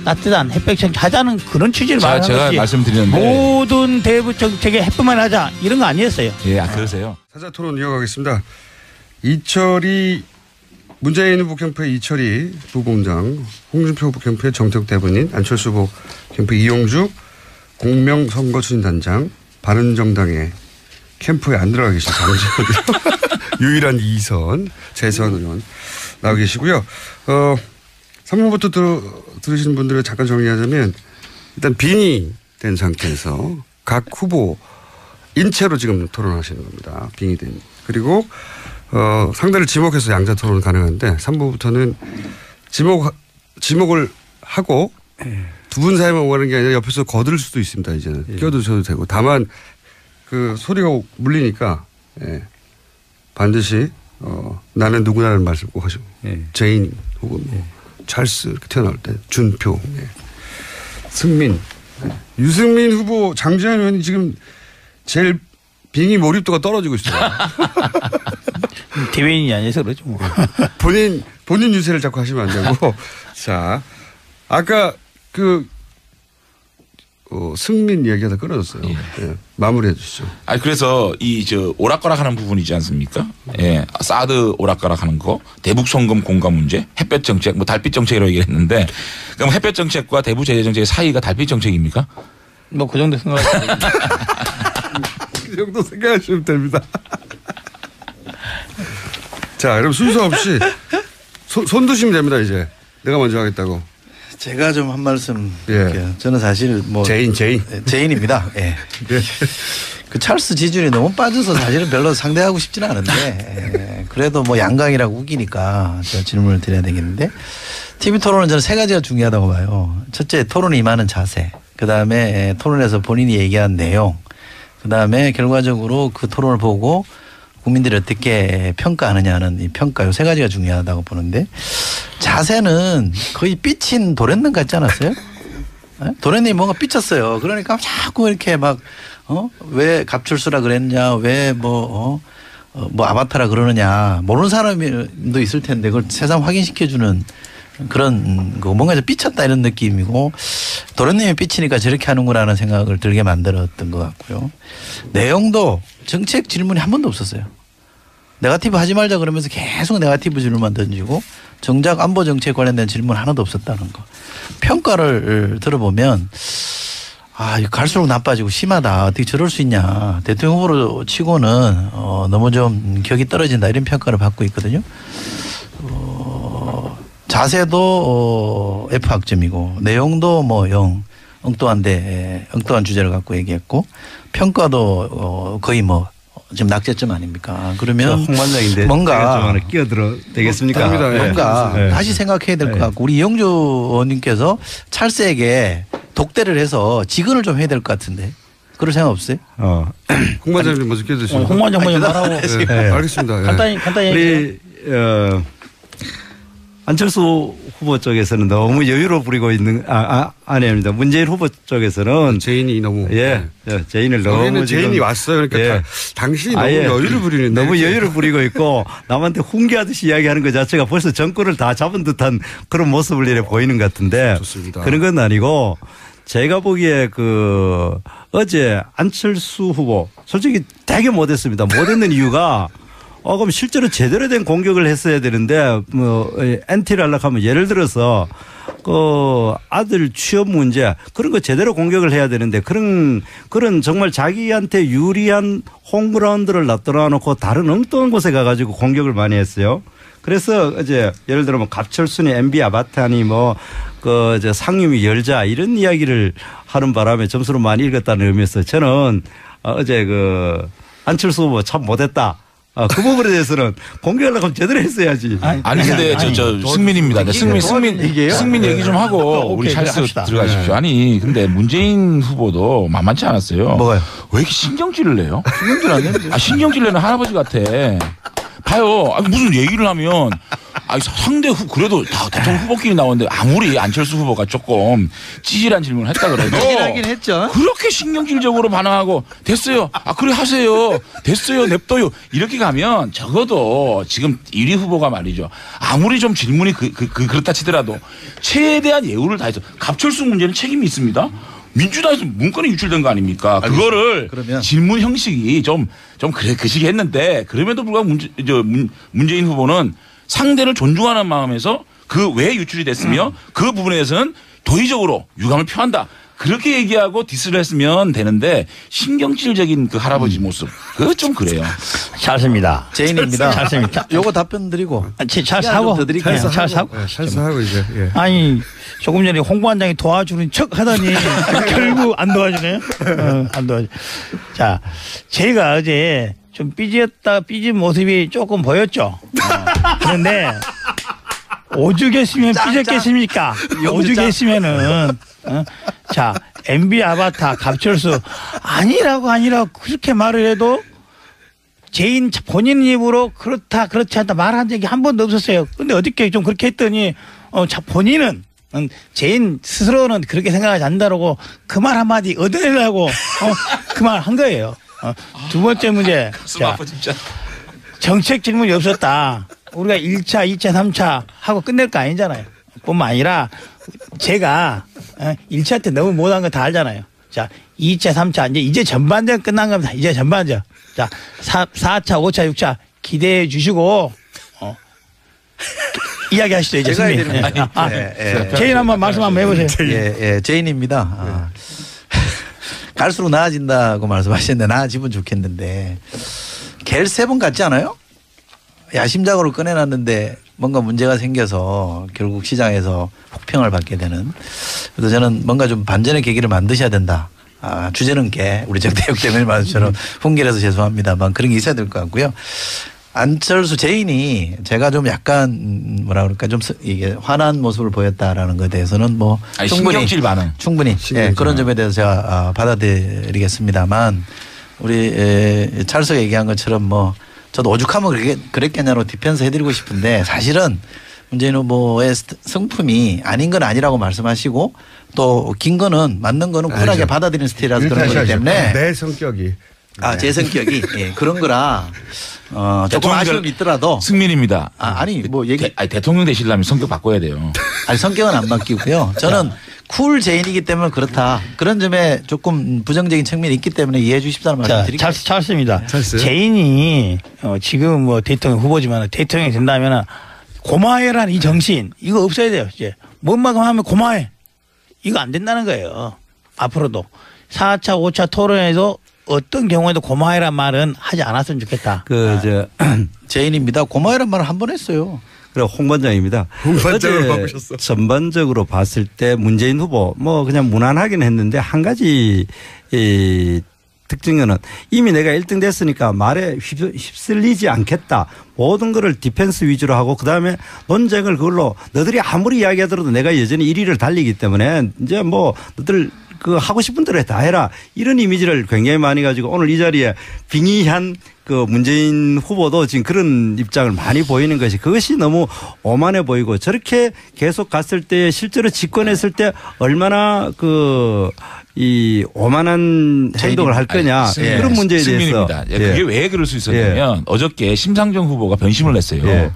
따뜻한 햇볕 정책 하자는 그런 취지를 말하는 제가 것이 말씀드렸는데 모든 대북 정책에 햇볕만 하자 이런 거 아니었어요. 예, 그러세요. 사자토론 이어가겠습니다. 이철이 문재인 후보 캠프의 이철이 부부공장, 홍준표 후보 캠프의 정태욱 대변인, 안철수 후보 캠프 이용주 공명선거추진단장, 바른정당의 캠프에 안 들어가 계신 강지원 유일한 2선 재선 의원 나와 계시고요. 3부부터 들으시는 분들을 잠깐 정리하자면 일단 빙의 된 상태에서 각 후보 인체로 지금 토론하시는 겁니다. 빙의 된. 그리고 상대를 지목해서 양자 토론 가능한데 3부부터는 지목을 하고 두 분 사이만 오가는 게 아니라 옆에서 거들 수도 있습니다. 이제는 끼어드셔도 되고 다만 그 소리가 물리니까 반드시 나는 누구냐는 말씀 꼭 하시고 제인 혹은 뭐 찰스 이렇게 태어날 때 준표 승민 유승민 후보 장지현 의원이 지금 제일 빙의 몰입도가 떨어지고 있어요. 대변인이 아니어서 그렇죠. 뭐. 본인 유세를 자꾸 하시면 안 되고. 자, 아까 그 승민 얘기가 다 끊어졌어요. 예. 마무리해 주시죠. 그래서 오락가락하는 부분이지 않습니까? 예, 사드 오락가락하는 거, 대북 송금 공감 문제, 햇볕 정책, 뭐 달빛 정책이라고 얘기했는데, 그럼 햇볕 정책과 대북 제재 정책의 사이가 달빛 정책입니까? 뭐 그 정도 생각하시면 그 정도 생각하시면 됩니다. 자, 그럼 순서 없이 손 드시면 됩니다. 이제 내가 먼저 하겠다고. 제가 좀 한 말씀 예. 드릴게요. 저는 사실 뭐 제인입니다. 예. 예. 그 찰스 지준이 너무 빠져서 사실은 별로 상대하고 싶지는 않은데 예. 그래도 뭐 양강이라고 우기니까 제가 질문을 드려야 되겠는데 TV 토론은 저는 세 가지가 중요하다고 봐요. 첫째 토론에 임하는 자세, 그다음에 토론에서 본인이 얘기한 내용, 그다음에 결과적으로 그 토론을 보고 국민들이 어떻게 평가하느냐는 이 평가 요 세 가지가 중요하다고 보는데 자세는 거의 삐친 도련님 같지 않았어요? 도련님이 뭔가 삐쳤어요. 그러니까 자꾸 이렇게 막 왜 갑출수라 그랬냐, 왜 뭐 아바타라 그러느냐, 모르는 사람도 있을 텐데 그걸 세상 확인시켜주는 그런 뭔가 좀 삐쳤다 이런 느낌이고 도련님이 삐치니까 저렇게 하는구나라는 생각을 들게 만들었던 것 같고요. 내용도 정책 질문이 한 번도 없었어요. 네거티브 하지 말자 그러면서 계속 네거티브 질문만 던지고 정작 안보 정책 관련된 질문 하나도 없었다는 거. 평가를 들어보면 갈수록 나빠지고 심하다. 어떻게 저럴 수 있냐. 대통령 후보로 치고는 너무 좀 격이 떨어진다 이런 평가를 받고 있거든요. 자세도 F 학점이고 내용도 뭐 0 엉뚱한데 엉뚱한 주제를 갖고 얘기했고 평가도 거의 뭐 지금 낙제점 아닙니까? 그러면 홍반장인데 뭔가 끼어들어 되겠습니까? 뭔가 네. 다시 생각해야 될 것 같고 우리 이영주 의원님께서 찰스에게 독대를 해서 지근을 좀 해야 될 것 같은데 그럴 생각 없어요? 홍 반장님 먼저 끼어드시죠. 홍 반장님 말하고 네. 알겠습니다. 간단히 우리 안철수 후보 쪽에서는 너무 여유로 부리고 있는 아닙니다. 문재인 후보 쪽에서는 제인이 너무 제인을 너무 제인이 왔어요. 그러니까 당신이 너무 여유를 부리는데 너무 여유를 부리고 있고 남한테 훈계하듯이 이야기하는 것 자체가 벌써 정권을 다 잡은 듯한 그런 모습을 이래 보이는 것 같은데 좋습니다. 그런 건 아니고 제가 보기에 어제 안철수 후보 솔직히 되게 못했습니다. 못했는 이유가 그럼 실제로 제대로 된 공격을 했어야 되는데 엔티를 하려고 하면 예를 들어서 아들 취업 문제 그런 거 제대로 공격을 해야 되는데 그런 정말 자기한테 유리한 홈그라운드를 놔둬 놓고 다른 엉뚱한 곳에 가가지고 공격을 많이 했어요. 그래서 어제 예를 들어 갑철순이 MB 아바타니 상임위 열자 이런 이야기를 하는 바람에 점수를 많이 읽었다는 의미에서 저는 어제 안철수 후보 참 못했다. 그 부분에 대해서는 공개하려고 하면 제대로 했어야지. 아니 근데 저 승민입니다. 승민 얘기 좀 하고 우리 찰스 들어가십시오. 아니 근데 문재인 후보도 만만치 않았어요. 뭐가요? 왜 이렇게 신경질을 내요? 신경질 안 내는데. 신경질 내는 할아버지 같아. 봐요. 무슨 얘기를 하면 상대 그래도 다 대통령 후보끼리 나오는데 아무리 안철수 후보가 조금 찌질한 질문을 했다 그래도 찌질하긴 했죠. 그렇게 신경질적으로 반응하고 됐어요. 그래 하세요. 됐어요. 냅둬요. 이렇게 가면 적어도 지금 1위 후보가 말이죠. 아무리 좀 질문이 그렇다 치더라도 최대한 예우를 다해서 갑철수 문제는 책임이 있습니다. 민주당에서 문건이 유출된 거 아닙니까? 그거를 그러면 질문 형식이 좀 그 시기 했는데 그럼에도 불구하고 문재인 후보는 상대를 존중하는 마음에서 왜 유출이 됐으며 그 부분에 대해서는 도의적으로 유감을 표한다. 그렇게 얘기하고 디스를 했으면 되는데 신경질적인 할아버지 모습 그거 좀 그래요. 찰스입니다. 제인입니다. 찰스입니다. 요거 답변 드리고 찰스하고 찰스하고 이제 아니 조금 전에 홍 반장이 도와주는 척 하더니 결국 안 도와주네요. 안 도와주. 자, 제가 어제 좀 삐진 모습이 조금 보였죠. 그런데 오죽했으면 삐졌겠습니까? 오죽했으면은 자 MB 아바타 갑철수 아니라고 그렇게 말을 해도 제인 본인 입으로 그렇다 그렇지 않다 말한 적이 한 번도 없었어요. 근데 어저께 좀 그렇게 했더니 본인은 제인 스스로는 그렇게 생각하지 않는다고 그 말 한마디 얻어내려고 그 말 한 거예요. 두 번째 문제. 자, 정책 질문이 없었다. 우리가 1차, 2차, 3차 하고 끝낼 거 아니잖아요. 뿐만 아니라 제가 1차 때 너무 못한 거 다 알잖아요. 자, 2차, 3차 이제 전반전 끝난 겁니다. 이제 전반전. 자, 4차, 5차, 6차 기대해 주시고 이야기하시죠 이제. 제가 해야 승리. 되는 거 제인 한번 말씀 한번 해보세요. 제인입니다. 갈수록 나아진다고 말씀하셨는데 나아지면 좋겠는데 겔 3번 같지 않아요? 야심작으로 꺼내놨는데 뭔가 문제가 생겨서 결국 시장에서 혹평을 받게 되는. 그래서 저는 뭔가 좀 반전의 계기를 만드셔야 된다. 주제는 게 우리 정대혁 대변인 말씀처럼 훈계라서 죄송합니다만 그런 게 있어야 될 것 같고요. 안철수 제인이 제가 좀 약간 뭐라 그럴까 좀 이게 화난 모습을 보였다라는 것에 대해서는 뭐 신경질 반응. 충분히 그런 점에 대해서 제가 받아들이겠습니다만 우리 찰스가 얘기한 것처럼 뭐 저도 오죽하면 그랬겠냐로 디펜스 해드리고 싶은데 사실은 문재인 후보의 성품이 아닌 건 아니라고 말씀하시고 또 긴 거는 맞는 거는 쿨하게 받아들이는 스타일이라서 그런 거기 때문에 내 성격이. 제 성격이 그런 거라 조금 아쉬움이 있더라도 승민입니다. 아니 뭐 얘기 대통령 되시려면 성격 바꿔야 돼요. 아니 성격은 안 바뀌고요. 저는 쿨 제인이기 때문에 그렇다. 그런 점에 조금 부정적인 측면이 있기 때문에 이해해 주십사는 말씀 드릴게요. 찰스입니다. 제인이 지금 뭐 대통령 후보지만 대통령이 된다면 고마해라는 이 정신 이거 없어야 돼요. 이제 뭔만큼 하면 고마해. 이거 안 된다는 거예요. 앞으로도 4차 5차 토론에도 어떤 경우에도 고마해란 말은 하지 않았으면 좋겠다. 제인입니다. 고마해란 말을 한 번 했어요. 그래 홍반장입니다. 홍반장으로 바꾸셨어. 전반적으로 봤을 때 문재인 후보 뭐 그냥 무난하긴 했는데 한 가지 특징은 이미 내가 1등 됐으니까 말에 휩쓸리지 않겠다. 모든 거를 디펜스 위주로 하고 그다음에 논쟁을 그걸로 너들이 아무리 이야기하더라도 내가 여전히 1위를 달리기 때문에 이제 뭐 너들 그 하고 싶은 대로 다 해라. 이런 이미지를 굉장히 많이 가지고 오늘 이 자리에 빙의한 그 문재인 후보도 지금 그런 입장을 많이 보이는 것이 그것이 너무 오만해 보이고 저렇게 계속 갔을 때 실제로 집권했을 때 얼마나 이 오만한 행동을 할 거냐 그런 문제에 대해서. 그게 왜 그럴 수 있었냐면 어저께 심상정 후보가 변심을 했어요.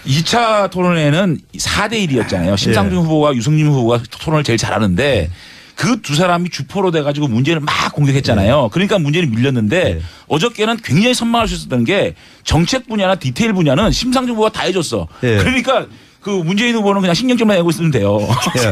2차 토론회는 4대 1이었잖아요. 심상정 후보와 유승민 후보가 토론을 제일 잘하는데 그 두 사람이 주포로 돼가지고 문재인을 막 공격했잖아요. 그러니까 문재인이 밀렸는데 어저께는 굉장히 선망할 수 있었던 게 정책 분야나 디테일 분야는 심상정 후보가 다 해줬어. 그러니까 그 문재인 후보는 그냥 신경질만 내고 있으면 돼요.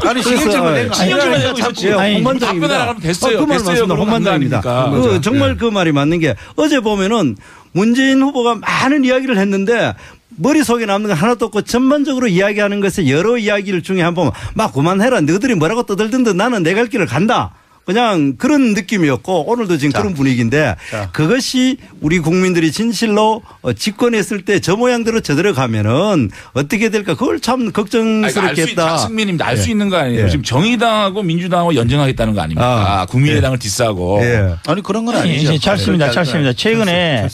아니 신경질만 내고 신경질만 내고 있었지. 답변 나가면 됐어요. 그 말 맞습니다. 홍반장입니다. 정말 그 말이 맞는 게 어제 보면은 문재인 후보가 많은 이야기를 했는데 머릿속에 남는 거 하나도 없고 전반적으로 이야기하는 것에 여러 이야기를 중에 한 번 막 그만해라. 너희들이 뭐라고 떠들든든 나는 내 갈 길을 간다. 그냥 그런 느낌이었고 오늘도 지금 그런 분위기인데 그것이 우리 국민들이 진실로 집권했을 때 저 모양대로 저대로 가면은 어떻게 될까 그걸 참 걱정스럽게 했다. 승민입니다. 알 수 있는 거 아니에요. 지금 정의당하고 민주당하고 연정하겠다는 거 아닙니까? 국민의당을 디스하고. 아니 그런 건 아니죠. 찰스입니다. 최근에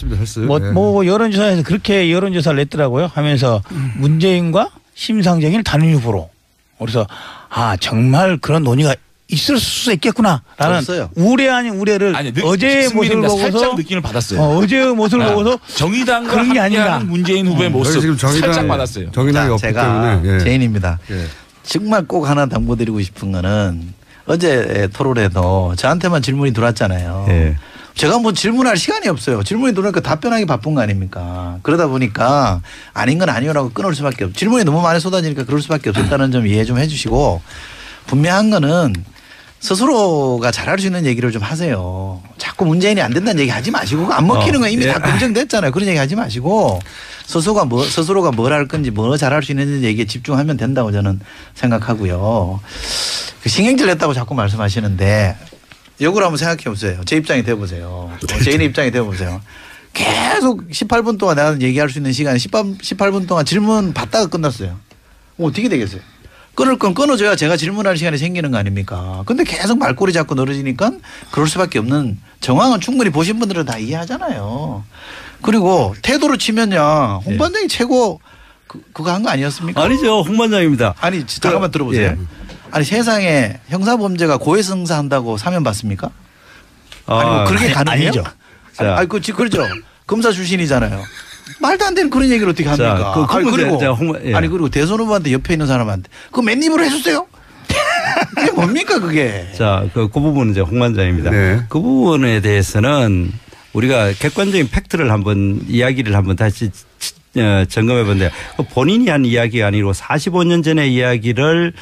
뭐 여론조사에서 그렇게 여론조사를 냈더라고요. 하면서 문재인과 심상정일 단일 후보로. 그래서 정말 그런 논의가 있을 수 있겠구나라는 우려 아닌 우려를 어제의 모습을 보고서 살짝 느낌을 받았어요. 어제의 모습을 보고서 정의당과 그런 게 아닌가. 문재인 후보의 모습 지금 살짝 받았어요. 정의당이 없기 제가 때문에. 제인입니다. 정말 꼭 하나 당부드리고 싶은 거는 어제 토론에도 저한테만 질문이 들어왔잖아요. 제가 뭐 질문할 시간이 없어요. 질문이 들어오니까 답변하기 바쁜 거 아닙니까? 그러다 보니까 아닌 건 아니오라고 끊을 수밖에 없어요. 질문이 너무 많이 쏟아지니까 그럴 수밖에 없었다는 점 이해 좀 해 주시고 분명한 거는 스스로가 잘할 수 있는 얘기를 좀 하세요. 자꾸 문재인이 안 된다는 얘기 하지 마시고 안 먹히는 거 이미 다 검증됐잖아요. 그런 얘기 하지 마시고 스스로가 뭘 할 건지 뭐 잘할 수 있는지 얘기에 집중하면 된다고 저는 생각하고요. 신경질 냈다고 자꾸 말씀하시는데 역으로 한번 생각해 보세요. 제 입장이 돼 보세요. 제인의 입장이 돼 보세요. 계속 18분 동안 내가 얘기할 수 있는 시간에 18분 동안 질문 받다가 끝났어요. 어떻게 되겠어요? 끊을 건 끊어줘야 제가 질문할 시간이 생기는 거 아닙니까? 근데 계속 말꼬리 잡고 늘어지니까 그럴 수밖에 없는 정황은 충분히 보신 분들은 다 이해하잖아요. 그리고 태도로 치면요. 홍반장이 최고 그거 한 거 아니었습니까? 아니죠. 홍반장입니다. 아니 잠깐만 들어보세요. 아니 세상에 형사범죄가 고해성사한다고 사면 받습니까? 아니 뭐 그렇게 가능해요? 아니죠. 아니 그렇죠. 검사 출신이잖아요. 말도 안 되는 그런 얘기를 어떻게 합니까? 자, 그리고 대선 후보한테 옆에 있는 사람한테 그거 맨입으로 해주세요. 이게 뭡니까 그게? 자, 그 부분은 이제 홍 관장입니다. 네. 그 부분에 대해서는 우리가 객관적인 팩트를 한번 이야기를 한번 다시 점검해 본데 본인이 한 이야기가 아니고 45년 전의 이야기를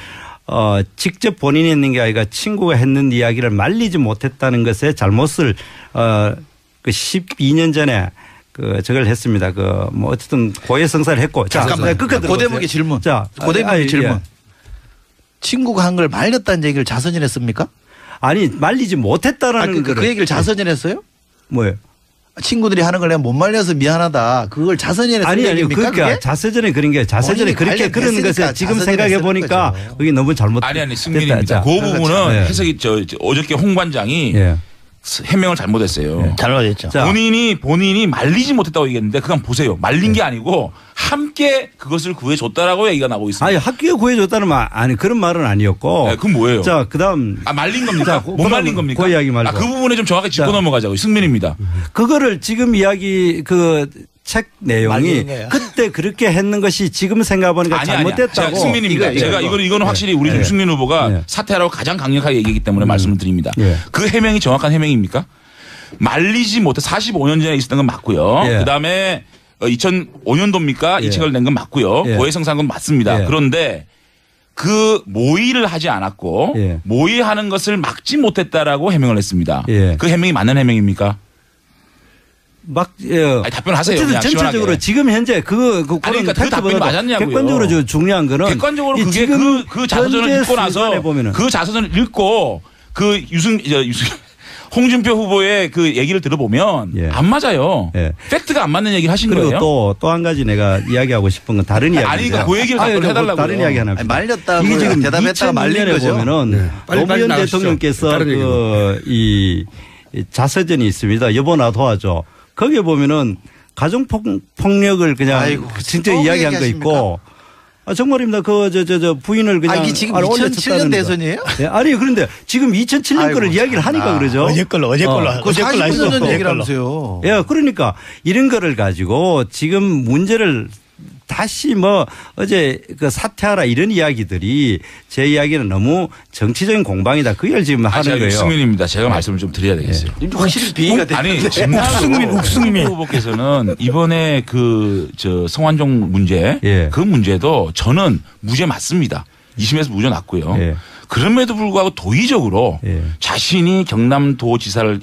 직접 본인이 했는 게 아니라 친구가 했는 이야기를 말리지 못했다는 것에 잘못을 그 12년 전에 저걸 했습니다. 뭐 어쨌든 고해성사를 했고. 잠깐만. 고대목의 질문. 자, 고대목의 질문. 예. 친구가 한 걸 말렸다는 얘기를 자서전 했습니까? 아니 말리지 못했다라는 그 얘기를 자서전 했어요? 뭐예요? 친구들이 하는 걸 내가 못 말려서 미안하다. 그걸 자서전에 쓴 아니 얘기입니까? 그러니까 그게? 자서전에 그런 게 자서전에 그렇게 그런 관련됐으니까 것을 지금 자서전에 생각해 쓰는 보니까 거죠. 그게 너무 잘못. 아니 승민입니다. 그 부분은 네. 해석이 어저께 홍 관장이 예. 해명을 잘못했어요. 잘못했죠. 자. 본인이 말리지 못했다고 얘기했는데 그건 보세요. 말린 게 아니고 함께 그것을 구해줬다라고 얘기가 나오고 있습니다. 아니 학교에 구해줬다는 말 아니 그런 말은 아니었고. 네, 그건 뭐예요? 자 그다음 말린 겁니까? 자, 못 말린 겁니까? 그 이야기 말고. 그 부분에 좀 정확히 짚고 자. 넘어가자고요. 승민입니다. 그거를 지금 이야기 책 내용이 말리는 거예요. 그때 그렇게 했는 것이 지금 생각해보니까 잘못됐다고. 승민입니다. 제가 이거는 확실히 우리 김승민 후보가 사퇴하라고 가장 강력하게 얘기했기 때문에 말씀을 드립니다. 그 해명이 정확한 해명입니까? 말리지 못해 45년 전에 있었던 건 맞고요. 예. 그다음에 2005년도입니까? 이 책을 낸 건 맞고요. 고해성사한 건 맞습니다. 그런데 그 모의를 하지 않았고 모의하는 것을 막지 못했다라고 해명을 했습니다. 그 해명이 맞는 해명입니까? 아니, 답변하세요. 어쨌든 전체적으로 시원하게. 지금 현재 그러니까 그 답변이 맞았냐고요. 객관적으로 중요한 거는 객관적으로 그게 그 자서전을 읽고 나서 그 자서전을 읽고 그 홍준표 후보의 그 얘기를 들어보면 안 맞아요. 팩트가 안 맞는 얘기를 하신 거예요. 그리고 또 한 가지 내가 이야기하고 싶은 건 다른 이야기인데. 아니 그러니까 그 얘기를 답변 해달라고요. 다른 이야기 하나. 말렸다고 이게 지금 대답했다가 말린 2002년에 거죠. 보면은 노무현 대통령께서 이 자서전이 있습니다. 여보 나 도와줘. 거기에 보면은 가정폭력을 그냥 진짜 이야기한 거 있고. 정말입니다. 저 부인을 그냥. 이게 지금 2007년 대선이에요? 네, 아니 그런데 지금 2007년 거를 이야기를 하니까 그러죠. 어제 걸로 그 40년 전 얘기를 하면서요. 예, 그러니까 이런 거를 가지고 지금 문제를 다시 어제 그 사퇴하라 이런 이야기들이 제 이야기는 너무 정치적인 공방이다. 그걸 지금 하는 거예요. 승민입니다. 제가 말씀을 좀 드려야 되겠어요. 확실히 비위가 아니 욱승민 후보께서는 이번에 성완종 문제 그 문제도 저는 무죄 맞습니다. 2심에서 무죄 났고요. 그럼에도 불구하고 도의적으로 자신이 경남도지사를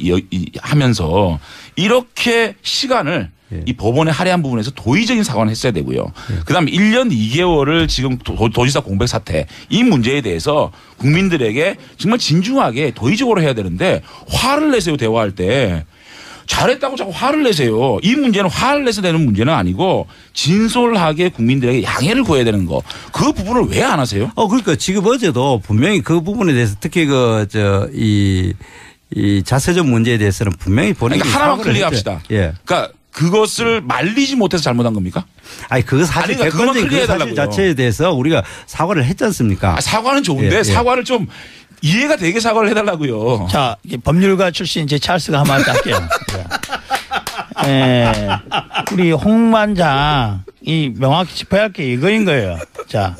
하면서 이렇게 시간을 이 법원의 할애한 부분에서 도의적인 사과는 했어야 되고요. 그다음에 1년 2개월을 지금 도지사 공백 사태 이 문제에 대해서 국민들에게 정말 진중하게 도의적으로 해야 되는데 화를 내세요. 대화할 때. 잘했다고 자꾸 화를 내세요. 이 문제는 화를 내서 되는 문제는 아니고 진솔하게 국민들에게 양해를 구해야 되는 거. 그 부분을 왜 안 하세요? 그러니까 지금 어제도 분명히 그 부분에 대해서 특히 이 자세적 문제에 대해서는 분명히 본인이 하나만 클리어합시다. 그러니까 그것을 말리지 못해서 잘못한 겁니까? 아니 그거 사실 객관적인 그 사실 자체에 대해서 우리가 사과를 했지 않습니까? 사과는 좋은데 사과를 좀 이해가 되게 사과를 해달라고요. 자, 법률가 출신 제 찰스가 한마디 할게요. 우리 홍 관장이 명확히 짚어야 할 게 이거인 거예요. 자,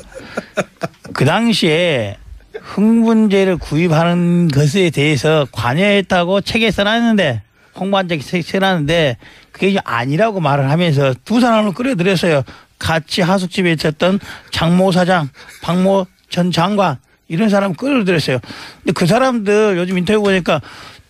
그 당시에 흥분제를 구입하는 것에 대해서 관여했다고 책에 써놨는데 홍 관장이 써놨는데 그게 아니라고 말을 하면서 두 사람을 끌어들였어요. 같이 하숙집에 있었던 장모 사장, 박모 전 장관 이런 사람 끌어들였어요. 근데 그 사람들 요즘 인터뷰 보니까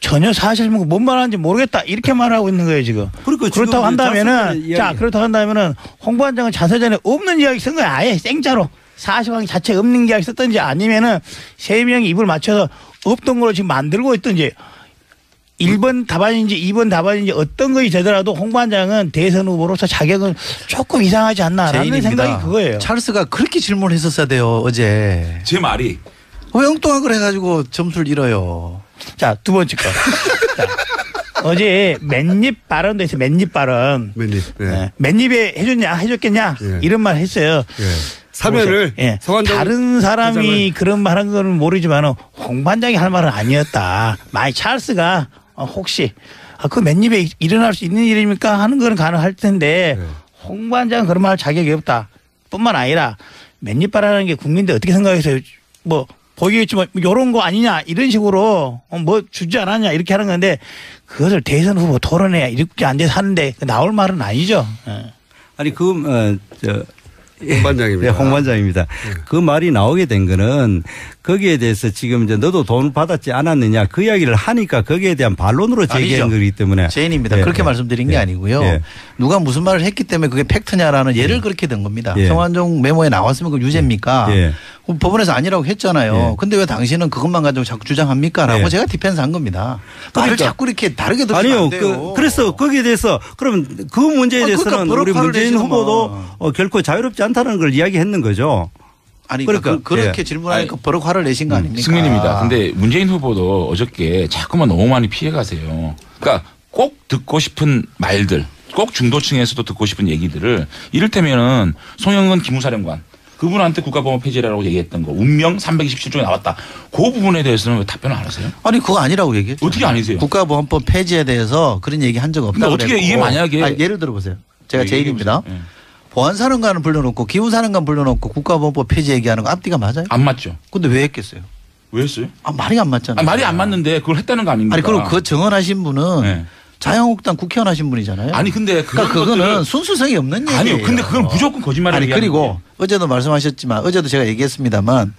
전혀 사실 뭔 말하는지 모르겠다 이렇게 말하고 있는 거예요 지금. 그렇다고 한다면은 홍 관장은 자서전에 없는 이야기 쓴 거야. 아예 생짜로 사실관계 자체 없는 이야기 썼든지 아니면은 세 명이 입을 맞춰서 없던 걸로 지금 만들고 있든지 1번 답안인지 2번 답안인지 어떤 것이 되더라도 홍 관장은 대선 후보로서 자격은 조금 이상하지 않나라는 생각이 그거예요. 찰스가 그렇게 질문했었어야 돼요 어제. 제 말이. 왜 엉뚱한 걸 해가지고 점수를 잃어요. 자, 두 번째 거. 자, 어제 맨입 발언도 있어요. 맨입 발언. 맨입에 해줬겠냐 이런 말 했어요. 사면을 다른 사람이 그런 말 한 건 모르지만 홍 관장이 할 말은 아니었다. 만약 찰스가 혹시 그 맨입에 일어날 수 있는 일입니까 하는 건 가능할 텐데 홍 관장은 그런 말 할 자격이 없다. 뿐만 아니라 맨입 발언하는 게 국민들 어떻게 생각해서 보이겠지만 이런 거 아니냐 이런 식으로 뭐 주지 않았냐 이렇게 하는 건데 그것을 대선 후보 토론회 이렇게 안 돼서 하는데 나올 말은 아니죠. 아니 홍반장입니다. 네, 홍반장입니다. 그 말이 나오게 된 거는 거기에 대해서 지금 이제 너도 돈을 받았지 않았느냐 그 이야기를 하니까 거기에 대한 반론으로 제기한 거기 때문에. 제인입니다. 그렇게 말씀드린 게 아니고요. 누가 무슨 말을 했기 때문에 그게 팩트냐라는 예를 그렇게 든 겁니다. 성완종 메모에 나왔으면 그 유죄입니까? 그럼 법원에서 아니라고 했잖아요. 근데 왜 당신은 그것만 가지고 자꾸 주장합니까? 라고 제가 디펜스 한 겁니다. 말을 자꾸 이렇게 다르게 들으시면 안 돼요. 그래서 거기에 대해서 그럼 그 문제에 대해서는 우리 문재인 후보도 결코 자유롭지 않다는 걸 이야기했는 거죠. 아니 그러니까 그렇게 질문하니까 버럭 화를 내신 거 아닙니까? 승민입니다. 근데 문재인 후보도 어저께 자꾸만 너무 많이 피해 가세요. 그러니까 꼭 듣고 싶은 말들, 꼭 중도층에서도 듣고 싶은 얘기들을 이를테면은 송영근 기무사령관 그분한테 국가보안 폐지라고 얘기했던 거 운명 327조에 나왔다. 그 부분에 대해서는 왜 답변을 안 하세요? 아니 그거 아니라고 얘기했죠. 어떻게 아니세요? 국가보안법 폐지에 대해서 그런 얘기 한 적 없다고. 어떻게 그랬고. 이게 만약에 예를 들어보세요. 제가 제일입니다. 보안사령관을 불러놓고 기훈사령관 불러놓고 국가보안법 폐지 얘기하는 거 앞뒤가 맞아요? 안 맞죠. 근데 왜 했겠어요? 왜 했어요? 말이 안 맞잖아요. 말이 안 맞는데 그걸 했다는 거 아닙니까? 아니 그럼 그 증언하신 분은 자유한국당 국회의원 하신 분이잖아요. 아니 근데 그거는 순수성이 없는 얘기예요. 아니요. 근데 그건 무조건 거짓말이에요. 아니 그리고 어제도 말씀하셨지만 어제도 제가 얘기했습니다만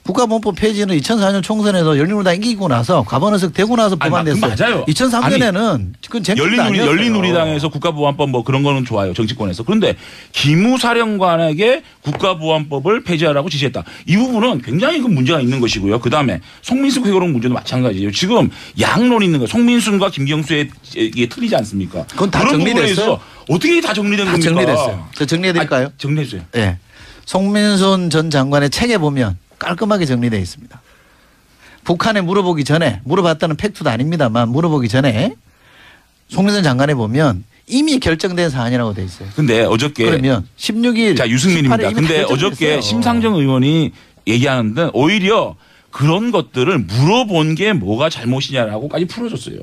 국가보안법 폐지는 2004년 총선에서 열린우리당 이기고 나서 가번의석 되고 나서 법안됐어요. 맞아요. 2003년에는 그건 쟁점도 아니었어요. 열린우리당에서 국가보안법 뭐 그런 거는 좋아요. 정치권에서. 그런데 기무사령관에게 국가보안법을 폐지하라고 지시했다. 이 부분은 굉장히 그 문제가 있는 것이고요. 그다음에 송민숙 회고록 문제도 마찬가지예요. 지금 양론이 있는 거예요. 송민순과 김경수의 이게 틀리지 않습니까? 그건 다 정리됐어요. 어떻게 다 정리된 겁니까? 정리됐어요. 저 정리해 드릴까요? 정리해 주세요. 네. 송민순 전 장관의 책에 보면 깔끔하게 정리되어 있습니다. 북한에 물어보기 전에 물어봤다는 팩트도 아닙니다만 물어보기 전에 송민순 장관에 보면 이미 결정된 사안이라고 돼 있어요. 근데 어저께 그러면 16일 자 유승민입니다. 근데 어저께 심상정 의원이 얘기하는데 오히려 그런 것들을 물어본 게 뭐가 잘못이냐라고까지 풀어줬어요.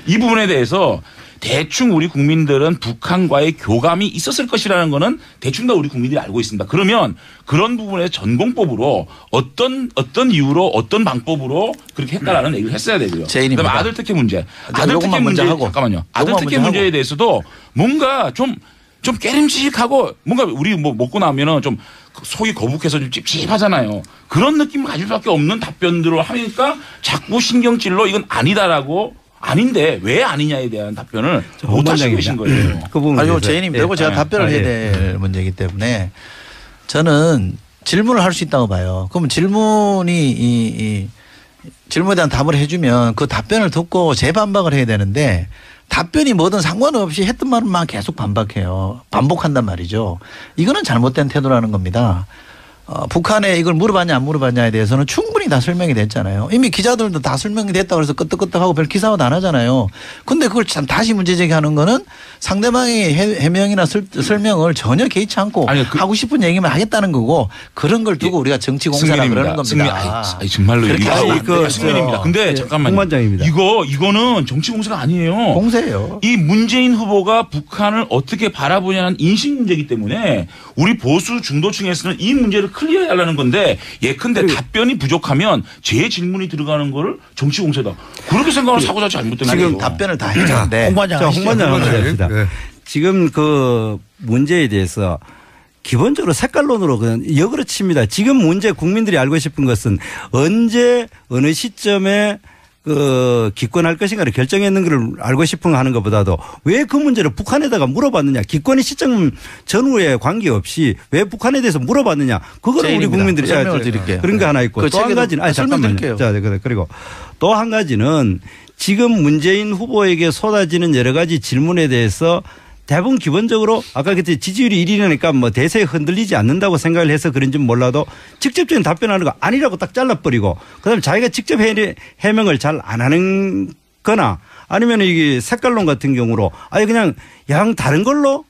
이 부분에 대해서 대충 우리 국민들은 북한과의 교감이 있었을 것이라는 거는 대충 다 우리 국민들이 알고 있습니다. 그러면 그런 부분에 전공법으로 어떤 이유로 어떤 방법으로 그렇게 했다라는 얘기를 했어야 되고요. 그다음에 아들 특혜 문제. 아들 특혜 문제 잠깐만요. 아들 특혜 문제에 대해서도 뭔가 좀 깨림칙하고 뭔가 우리 뭐 먹고 나면은 좀 속이 거북해서 좀 찝찝하잖아요. 그런 느낌을 가질 수밖에 없는 답변들을 하니까 자꾸 신경질로 이건 아니다라고 아닌데 왜 아니냐에 대한 답변을 못 하시고 계신 거예요. 아니요, 제인입니다. 이거 제가 답변을 해야 될 문제이기 때문에 저는 질문을 할 수 있다고 봐요. 그러면 질문에 대한 답을 해주면 그 답변을 듣고 재반박을 해야 되는데 답변이 뭐든 상관없이 했던 말만 계속 반박해요. 반복한단 말이죠. 이거는 잘못된 태도라는 겁니다. 북한에 이걸 물어봤냐 안 물어봤냐에 대해서는 충분히 다 설명이 됐잖아요. 이미 기자들도 다 설명이 됐다고 해서 끄떡끄떡하고 별 기사도 안 하잖아요. 근데 그걸 참 다시 문제 제기하는 거는 상대방의 해명이나 설명을 전혀 개의치 않고 하고 싶은 얘기만 하겠다는 거고 그런 걸 두고 우리가 정치 공사라 그러는 겁니다. 정말로 이거 승민입니다. 근데 잠깐만요. 홍반장입니다. 이거는 정치 공사가 아니에요. 공세예요. 이 문재인 후보가 북한을 어떻게 바라보냐는 인식 문제이기 때문에 우리 보수 중도층에서는 이 문제를 클리어하려는 건데 예컨대 답변이 부족하면 제 질문이 들어가는 거를 정치 공세다. 그렇게 생각하는 사고자 잘못된 거예요. 지금 답변을 다 했는데. 홍반장 지금 그 문제에 대해서 기본적으로 색깔론으로 그냥 역으로 칩니다. 지금 문제 국민들이 알고 싶은 것은 언제 어느 시점에 그 기권할 것인가를 결정했는 걸 알고 싶은 거 하는 것보다도 왜 그 문제를 북한에다가 물어봤느냐. 기권의 시점 전후에 관계없이 왜 북한에 대해서 물어봤느냐. 그거를 우리 국민들이 설명을 드릴게요. 그런 거 하나 있고 또 한 가지는 잠깐만요. 자, 그리고 또 한 가지는 지금 문재인 후보에게 쏟아지는 여러 가지 질문에 대해서 대부분 기본적으로 아까 그때 지지율이 1위니까 뭐 대세에 흔들리지 않는다고 생각을 해서 그런지 몰라도 직접적인 답변하는 거 아니라고 딱 잘라버리고 그다음에 자기가 직접 해명을 잘 안 하는 거나 아니면 이게 색깔론 같은 경우로 아예 그냥 양 다른 걸로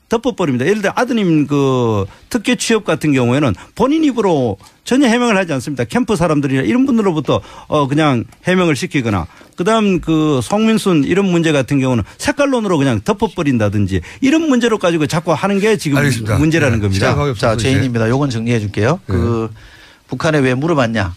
덮어버립니다. 예를 들어 아드님 그 특혜 취업 같은 경우에는 본인 입으로 전혀 해명을 하지 않습니다. 캠프 사람들이나 이런 분들로부터 그냥 해명을 시키거나 그다음 그 송민순 이런 문제 같은 경우는 색깔론으로 그냥 덮어버린다든지 이런 문제로 가지고 자꾸 하는 게 지금 알겠습니다. 문제라는 겁니다. 자, 제인입니다. 요건 정리해 줄게요. 그 북한에 왜 물어봤냐.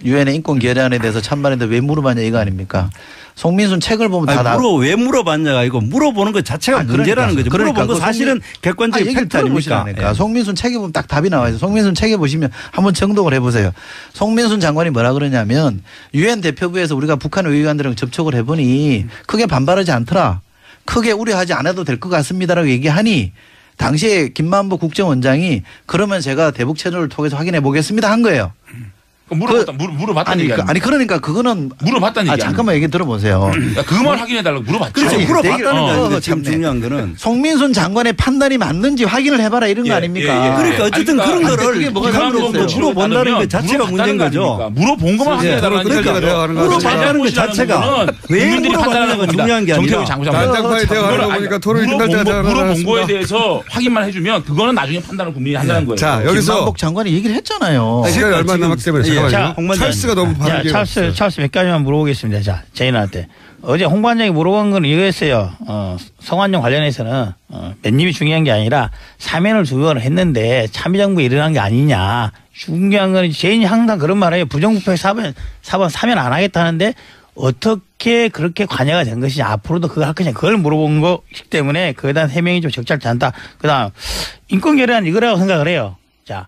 유엔의 인권 결의안에 대해서 찬반인데 왜 물어봤냐 이거 아닙니까? 송민순 책을 보면 다 왜 물어봤냐가 아니고 물어보는 것 자체가 문제라는 거죠. 물어본 거 사실은 객관적인 팩트 아닙니까? 예. 송민순 책에 보면 딱 답이 나와 있어요. 송민순 책에 보시면 한번 정독을 해보세요. 송민순 장관이 뭐라 그러냐면 유엔 대표부에서 우리가 북한 의원들이랑 접촉을 해보니 크게 반발하지 않더라. 크게 우려하지 않아도 될 것 같습니다라고 얘기하니 당시에 김만보 국정원장이 그러면 제가 대북 채널을 통해서 확인해 보겠습니다 한 거예요. 물어봤다는 얘기 아니 그러니까 그거는 물어봤다는 얘기. 잠깐만 얘기 들어보세요. 그말 확인해달라고 물어봤죠. 그렇죠. 물어봤다는 거 참 중요한 거는. 송민순 장관의 판단이 맞는지 확인을 해봐라 이런 거 아닙니까? 그러니까 어쨌든 그런 거를 그게 뭐가 잘못됐어요? 물어본다는 것 자체가 문제인 거죠. 물어본 것만 확인해달라니까. 물어봤다는 것 자체가 왜 물어봤다는 건 중요한 게 아니라. 난장판이 되어가는 거 보니까 토론이 끝날 때가 물어본 거에 대해서 확인만 해주면 그거는 나중에 판단을 국민이 한다는 거예요. 자 여기서 김만복 장관이 얘기를 했잖아요. 시간이 얼마 남았기 때문에 잠깐만요. 찰스가 너무 바르게. 찰스 몇 가지만 물어보겠습니다. 자, 제인한테. 어제 홍 반장이 물어본 건 이거였어요. 성완종 관련해서는 맨입이 중요한 게 아니라 사면을 두 번을 했는데 참여정부에 일어난 게 아니냐. 중요한 건 제인이 항상 그런 말을 해요. 부정부패 사면 안 하겠다는데 어떻게 그렇게 관여가 된 것이냐. 앞으로도 그걸 할 것이냐. 그걸 물어본 거기 때문에 그에 대한 해명이 좀 적절치 않다. 그다음 인권결의안 이거라고 생각을 해요. 자,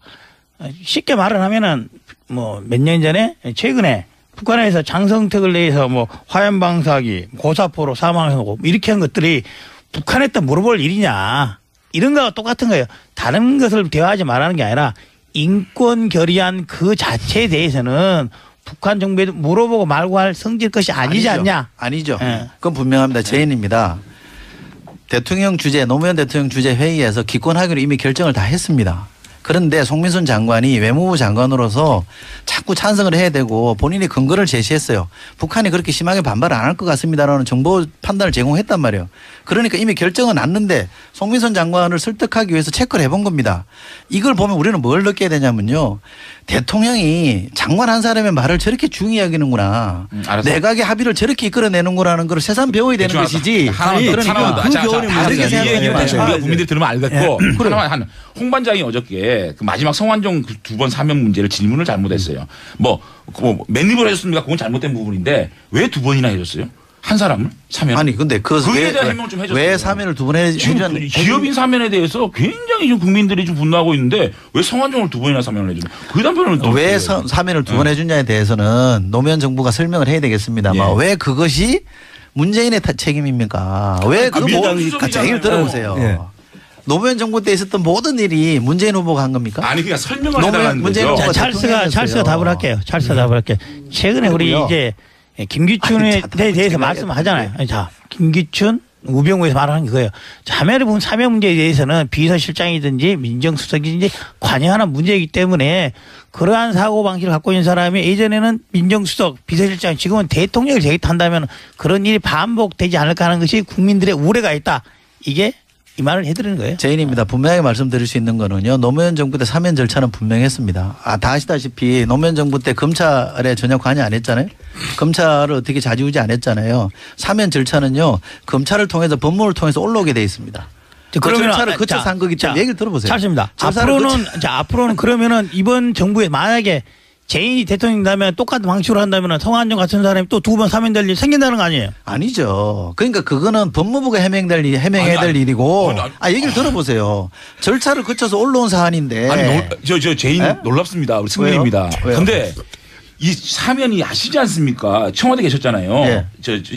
쉽게 말을 하면은 뭐 몇 년 전에 최근에 북한에서 장성택을 내서 뭐 화염방사기 고사포로 사망하고 이렇게 한 것들이 북한에다 물어볼 일이냐 이런 거와 똑같은 거예요. 다른 것을 대화하지 말라는 게 아니라 인권 결의안 그 자체에 대해서는 북한 정부에도 물어보고 말고 할 성질 것이 아니지 않냐. 아니죠. 네. 그건 분명합니다. 제인입니다. 대통령 주재 노무현 대통령 주재 회의에서 기권하기로 이미 결정을 다 했습니다. 그런데 송민순 장관이 외무부 장관으로서 자꾸 찬성을 해야 되고 본인이 근거를 제시했어요. 북한이 그렇게 심하게 반발을 안 할 것 같습니다라는 정보 판단을 제공했단 말이에요. 그러니까 이미 결정은 났는데 송민순 장관을 설득하기 위해서 체크를 해본 겁니다. 이걸 보면 우리는 뭘 느껴야 되냐면요. 대통령이 장관 한 사람의 말을 저렇게 중히 여기는구나. 내각의 합의를 저렇게 이끌어내는구나라는 걸 새삼 배워야 되는 것이지. 그러니까 그 얘기는 우리가 국민들이 들으면 알겠고 하나만 홍 반장이 어저께 그 마지막 성완종 두 번 사면 문제를 질문을 잘못했어요. 뭐 맨입을 해줬습니까? 그건 잘못된 부분인데 왜 두 번이나 해줬어요? 한 사람을 사면 아니 근데 그에 대한 해명 좀 해줬어요. 왜 사면을 두 번 해줬는지 기업인 사면에 대해서 굉장히 좀 국민들이 좀 분노하고 있는데 왜 성완종을 두 번이나 사면을 해주냐? 그 답변은 왜 사면을 두 번 해주냐에 대해서는 노무현 정부가 설명을 해야 되겠습니다만 왜 그것이 문재인의 책임입니까? 왜 그 같이 얘기를 들어보세요. 예. 노무현 정부 때 있었던 모든 일이 문재인 후보가 한 겁니까? 아니 그냥 설명을 해달라는 거죠. 찰스가 답을 할게요. 최근에 우리 이제 김기춘에 대해서 말씀하잖아요. 자, 김기춘, 우병우에서 말하는 게 그거예요. 자면을 본 사면 문제에 대해서는 비서실장이든지 민정수석이든지 관여하는 문제이기 때문에 그러한 사고방식을 갖고 있는 사람이 예전에는 민정수석, 비서실장, 지금은 대통령을 제기한다면 그런 일이 반복되지 않을까 하는 것이 국민들의 우려가 있다. 이게 이 말을 해드리는 거예요. 제인입니다. 분명하게 말씀드릴 수 있는 거는요. 노무현 정부 때 사면 절차는 분명했습니다. 다 아시다시피 노무현 정부 때 검찰에 전혀 관여 안 했잖아요. 검찰을 어떻게 좌지우지 안 했잖아요. 사면 절차는요. 검찰을 통해서 법무를 통해서 올라오게 돼 있습니다. 그러면 절차를 거쳐서 한 거기 때문에 얘기를 들어보세요. 찰스입니다. 앞으로는 그러면은 이번 정부에 만약에 재인이 대통령이라면 똑같은 방식으로 한다면 성완종 같은 사람이 또 두 번 사면될 일이 생긴다는 거 아니에요? 아니죠. 그러니까 그거는 법무부가 해명해야 될 일이고 얘기를 들어보세요. 절차를 거쳐서 올라온 사안인데. 아니 저 재인 놀랍습니다. 우리 승민입니다. 그런데 이 사면이 아시지 않습니까? 청와대 계셨잖아요. 네.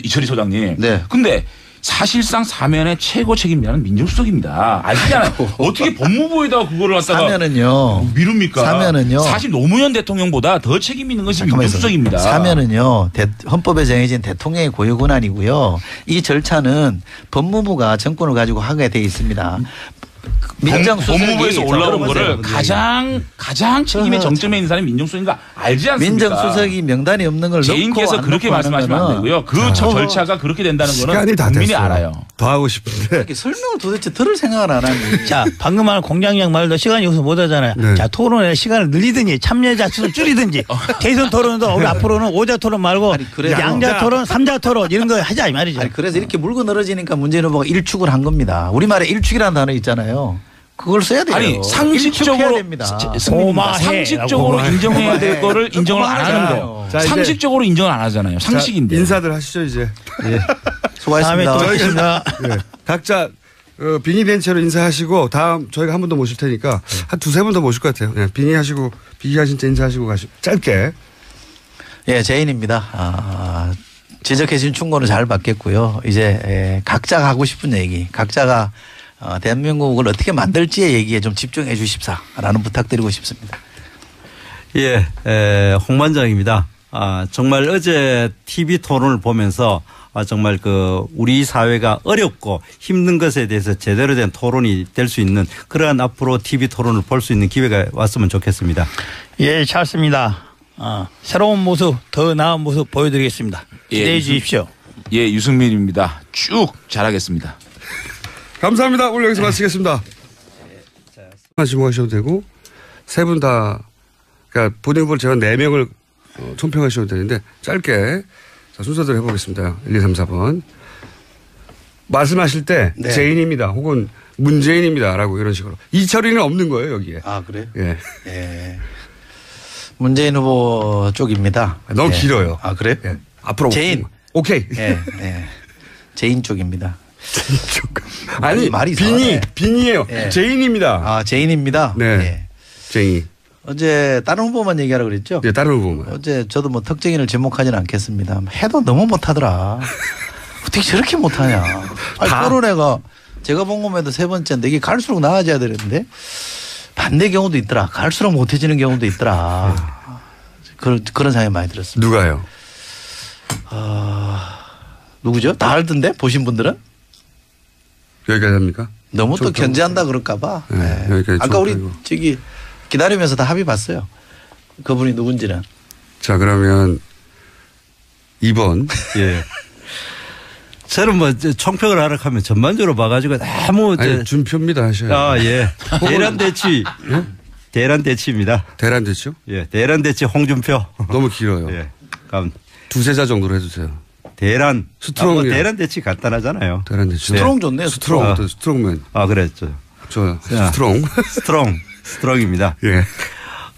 이철희 소장님. 네. 근데 사실상 사면의 최고 책임자는 민정수석입니다. 아시잖아요. 어떻게 법무부에다가 그거를 갖다가 사면은요. 미룹니까? 사면은요. 사실 노무현 대통령보다 더 책임 있는 것이 민정수석입니다. 사면은요. 헌법에 정해진 대통령의 고유 권한이고요. 이 절차는 법무부가 정권을 가지고 하게 돼 있습니다. 법무부에서 올라온 거를 가장 책임의 정점에 있는 사람이 민정수석인가 알지 않습니까? 민정수석이 명단이 없는 걸 재인께서 그렇게 말씀하시면 안 되고요. 그 절차가 그렇게 된다는 거는 국민이 알아요. 더 하고 싶은데. 이렇게 설명을 도대체 들을 생각을 안 하니. 자, 방금 말한 공장장 말도 시간이 없어서 못 하잖아요. 네. 자, 토론의 시간을 늘리든지 참여자 수를 줄이든지 대선 토론도 우리 앞으로는 5자 토론 말고 양자 토론, 3자 토론 이런 거 하자 이 말이죠. 그래서 이렇게 물고 늘어지니까 문재인 후보가 일축을 한 겁니다. 우리말에 일축이라는 단어 있잖아요. 그걸 써야 돼요. 아니 상식적으로 상식적으로 인정해야 될 거를 인정을 안 하는 거. 자, 상식적으로 인정을 안 하잖아요. 상식인데. 자, 인사들 하시죠 이제. 예. 수고하셨습니다. 다음에 또 뵙겠습니다. 네. 각자 빙의된 채로 인사하시고 다음 저희가 한 분 더 모실 테니까 한 두세 분 더 모실 것 같아요. 네, 빙의하시고 빙의하신 채 인사하시고 가시고 짧게. 예, 제인입니다. 지적해 주신 충고는 잘 받겠고요. 이제 각자가 하고 싶은 얘기, 각자가 대한민국을 어떻게 만들지의 얘기에 좀 집중해 주십사라는 부탁드리고 싶습니다. 예, 홍반장입니다. 정말 어제 TV 토론을 보면서 정말 우리 사회가 어렵고 힘든 것에 대해서 제대로 된 토론이 될 수 있는 그러한 앞으로 TV 토론을 볼 수 있는 기회가 왔으면 좋겠습니다. 예, 찰스입니다. 새로운 모습, 더 나은 모습 보여드리겠습니다. 기대해 주십시오. 예, 유승민입니다. 쭉 잘하겠습니다. 감사합니다. 오늘 여기서 마치겠습니다. 지목하셔도 되고 세 분 다 그러니까 본인 후보를 제가 4명을 총평하셔도 되는데 짧게 자, 순서대로 해보겠습니다. 1, 2, 3, 4번 말씀하실 때 네. 제인입니다. 혹은 문재인입니다라고 이런 식으로 이철이는 없는 거예요 여기에. 그래요? 예. 예. 문재인 후보 쪽입니다. 너무 예. 길어요. 그래요? 예. 앞으로 제인. 오케이. 예. 제인 쪽입니다. 아니 말이 빙의예요. 예. 제인입니다. 제인입니다. 네. 예. 제인. 어제 다른 후보만 얘기하라고 그랬죠? 예, 다른 후보만. 어제 저도 뭐 특정인을 지목하지는 않겠습니다. 해도 너무 못하더라. 어떻게 저렇게 못하냐. 토론회가 제가 본 것에도 세 번째인데 이게 갈수록 나아져야 되는데 반대 경우도 있더라. 갈수록 못해지는 경우도 있더라. 그런 생각이 많이 들었습니다. 누가요? 누구죠? 다 알던데 보신 분들은? 여기까지 합니까? 너무 또 견제한다 그럴까 봐. 네, 여기까지 아까 우리 아이고. 저기 기다리면서 다 합의 봤어요. 그분이 누군지는. 자 그러면 2번. 예. 저는 뭐 총평을 하라 하면 전반적으로 봐가지고 너무 아니 준표입니다 하셔야. 예. 대란대치. 대란대치입니다. 대란대치요? 예. 대란대치 홍준표. 너무 길어요. 예. 그럼 두세 자 정도로 해주세요. 대란. 스트롱. 대란대치 간단하잖아요. 대란대치. 스트롱 좋네요. 스트롱. 스트롱맨. 그랬죠. 좋아요. 스트롱. 스트롱입니다. 예.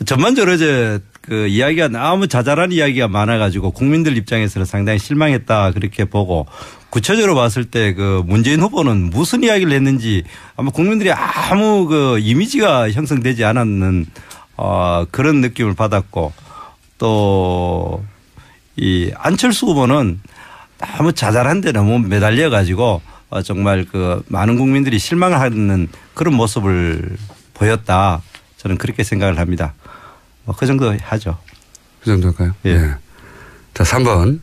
전반적으로 이제 이야기가 너무 자잘한 이야기가 많아가지고 국민들 입장에서는 상당히 실망했다 그렇게 보고 구체적으로 봤을 때 문재인 후보는 무슨 이야기를 했는지 아마 국민들이 아무 이미지가 형성되지 않았는 그런 느낌을 받았고 또 이 안철수 후보는 너무 자잘한데 너무 매달려 가지고 정말 많은 국민들이 실망을 하는 그런 모습을 보였다. 저는 그렇게 생각을 합니다. 그 정도 하죠. 그 정도 할까요? 예. 자 3번.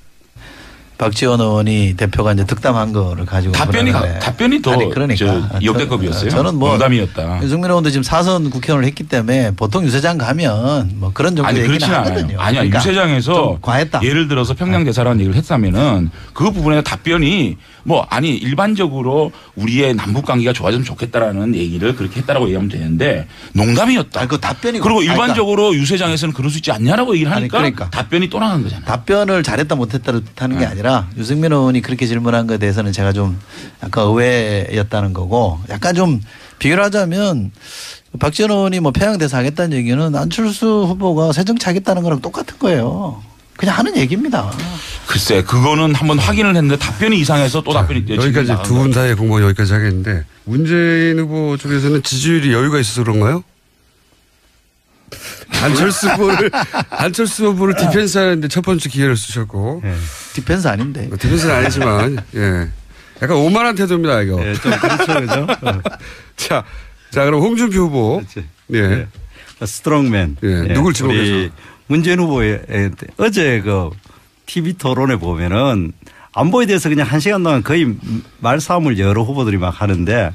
박지원 의원이 대표가 이제 득담한 거를 가지고 답변이 더 그러니까 역대급이었어요. 저는 뭐 농담이었다. 윤석열 의원도 지금 4선 국회의원을 했기 때문에 보통 유세장 가면 뭐 그런 정도 얘기는 그렇지는 하거든요. 아니야. 그러니까 유세장에서 과했다. 예를 들어서 평양대사라는 얘기를 했다면은 그 부분에 답변이 일반적으로 우리의 남북 관계가 좋아졌으면 좋겠다라는 얘기를 그렇게 했다라고 얘기하면 되는데 농담이었다. 그 답변이 그리고 일반적으로 유세장에서는 그럴 수 있지 않냐라고 얘기를 하니까 그러니까. 답변이 또 나간 거잖아요. 답변을 잘했다 못했다를 하는 게 아니라 유승민 의원이 그렇게 질문한 것에 대해서는 제가 좀 약간 의외였다는 거고 약간 좀 비교를 하자면 박지원 의원이 평양대사 하겠다는 얘기는 안철수 후보가 새정치 하겠다는 거랑 똑같은 거예요. 그냥 하는 얘기입니다. 글쎄 그거는 한번 확인을 했는데 답변이 이상해서 또 답변이 여기까지 두 분 사이의 공방 여기까지 하겠는데 문재인 후보 쪽에서는 지지율이 여유가 있어서 그런가요? 안철수 후보를 디펜스 하는데 첫 번째 기회를 쓰셨고. 예. 디펜스 아닌데. 디펜스는 아니지만, 예. 약간 오만한 태도입니다, 이거. 예, 좀 그렇죠, 그죠? 자, 그럼 홍준표 후보. 그렇지. 예. 스트롱맨. 예. 누굴 지목해서? 문재인 후보의 어제 TV 토론에 보면은 안보에 대해서 그냥 1시간 동안 거의 말싸움을 여러 후보들이 막 하는데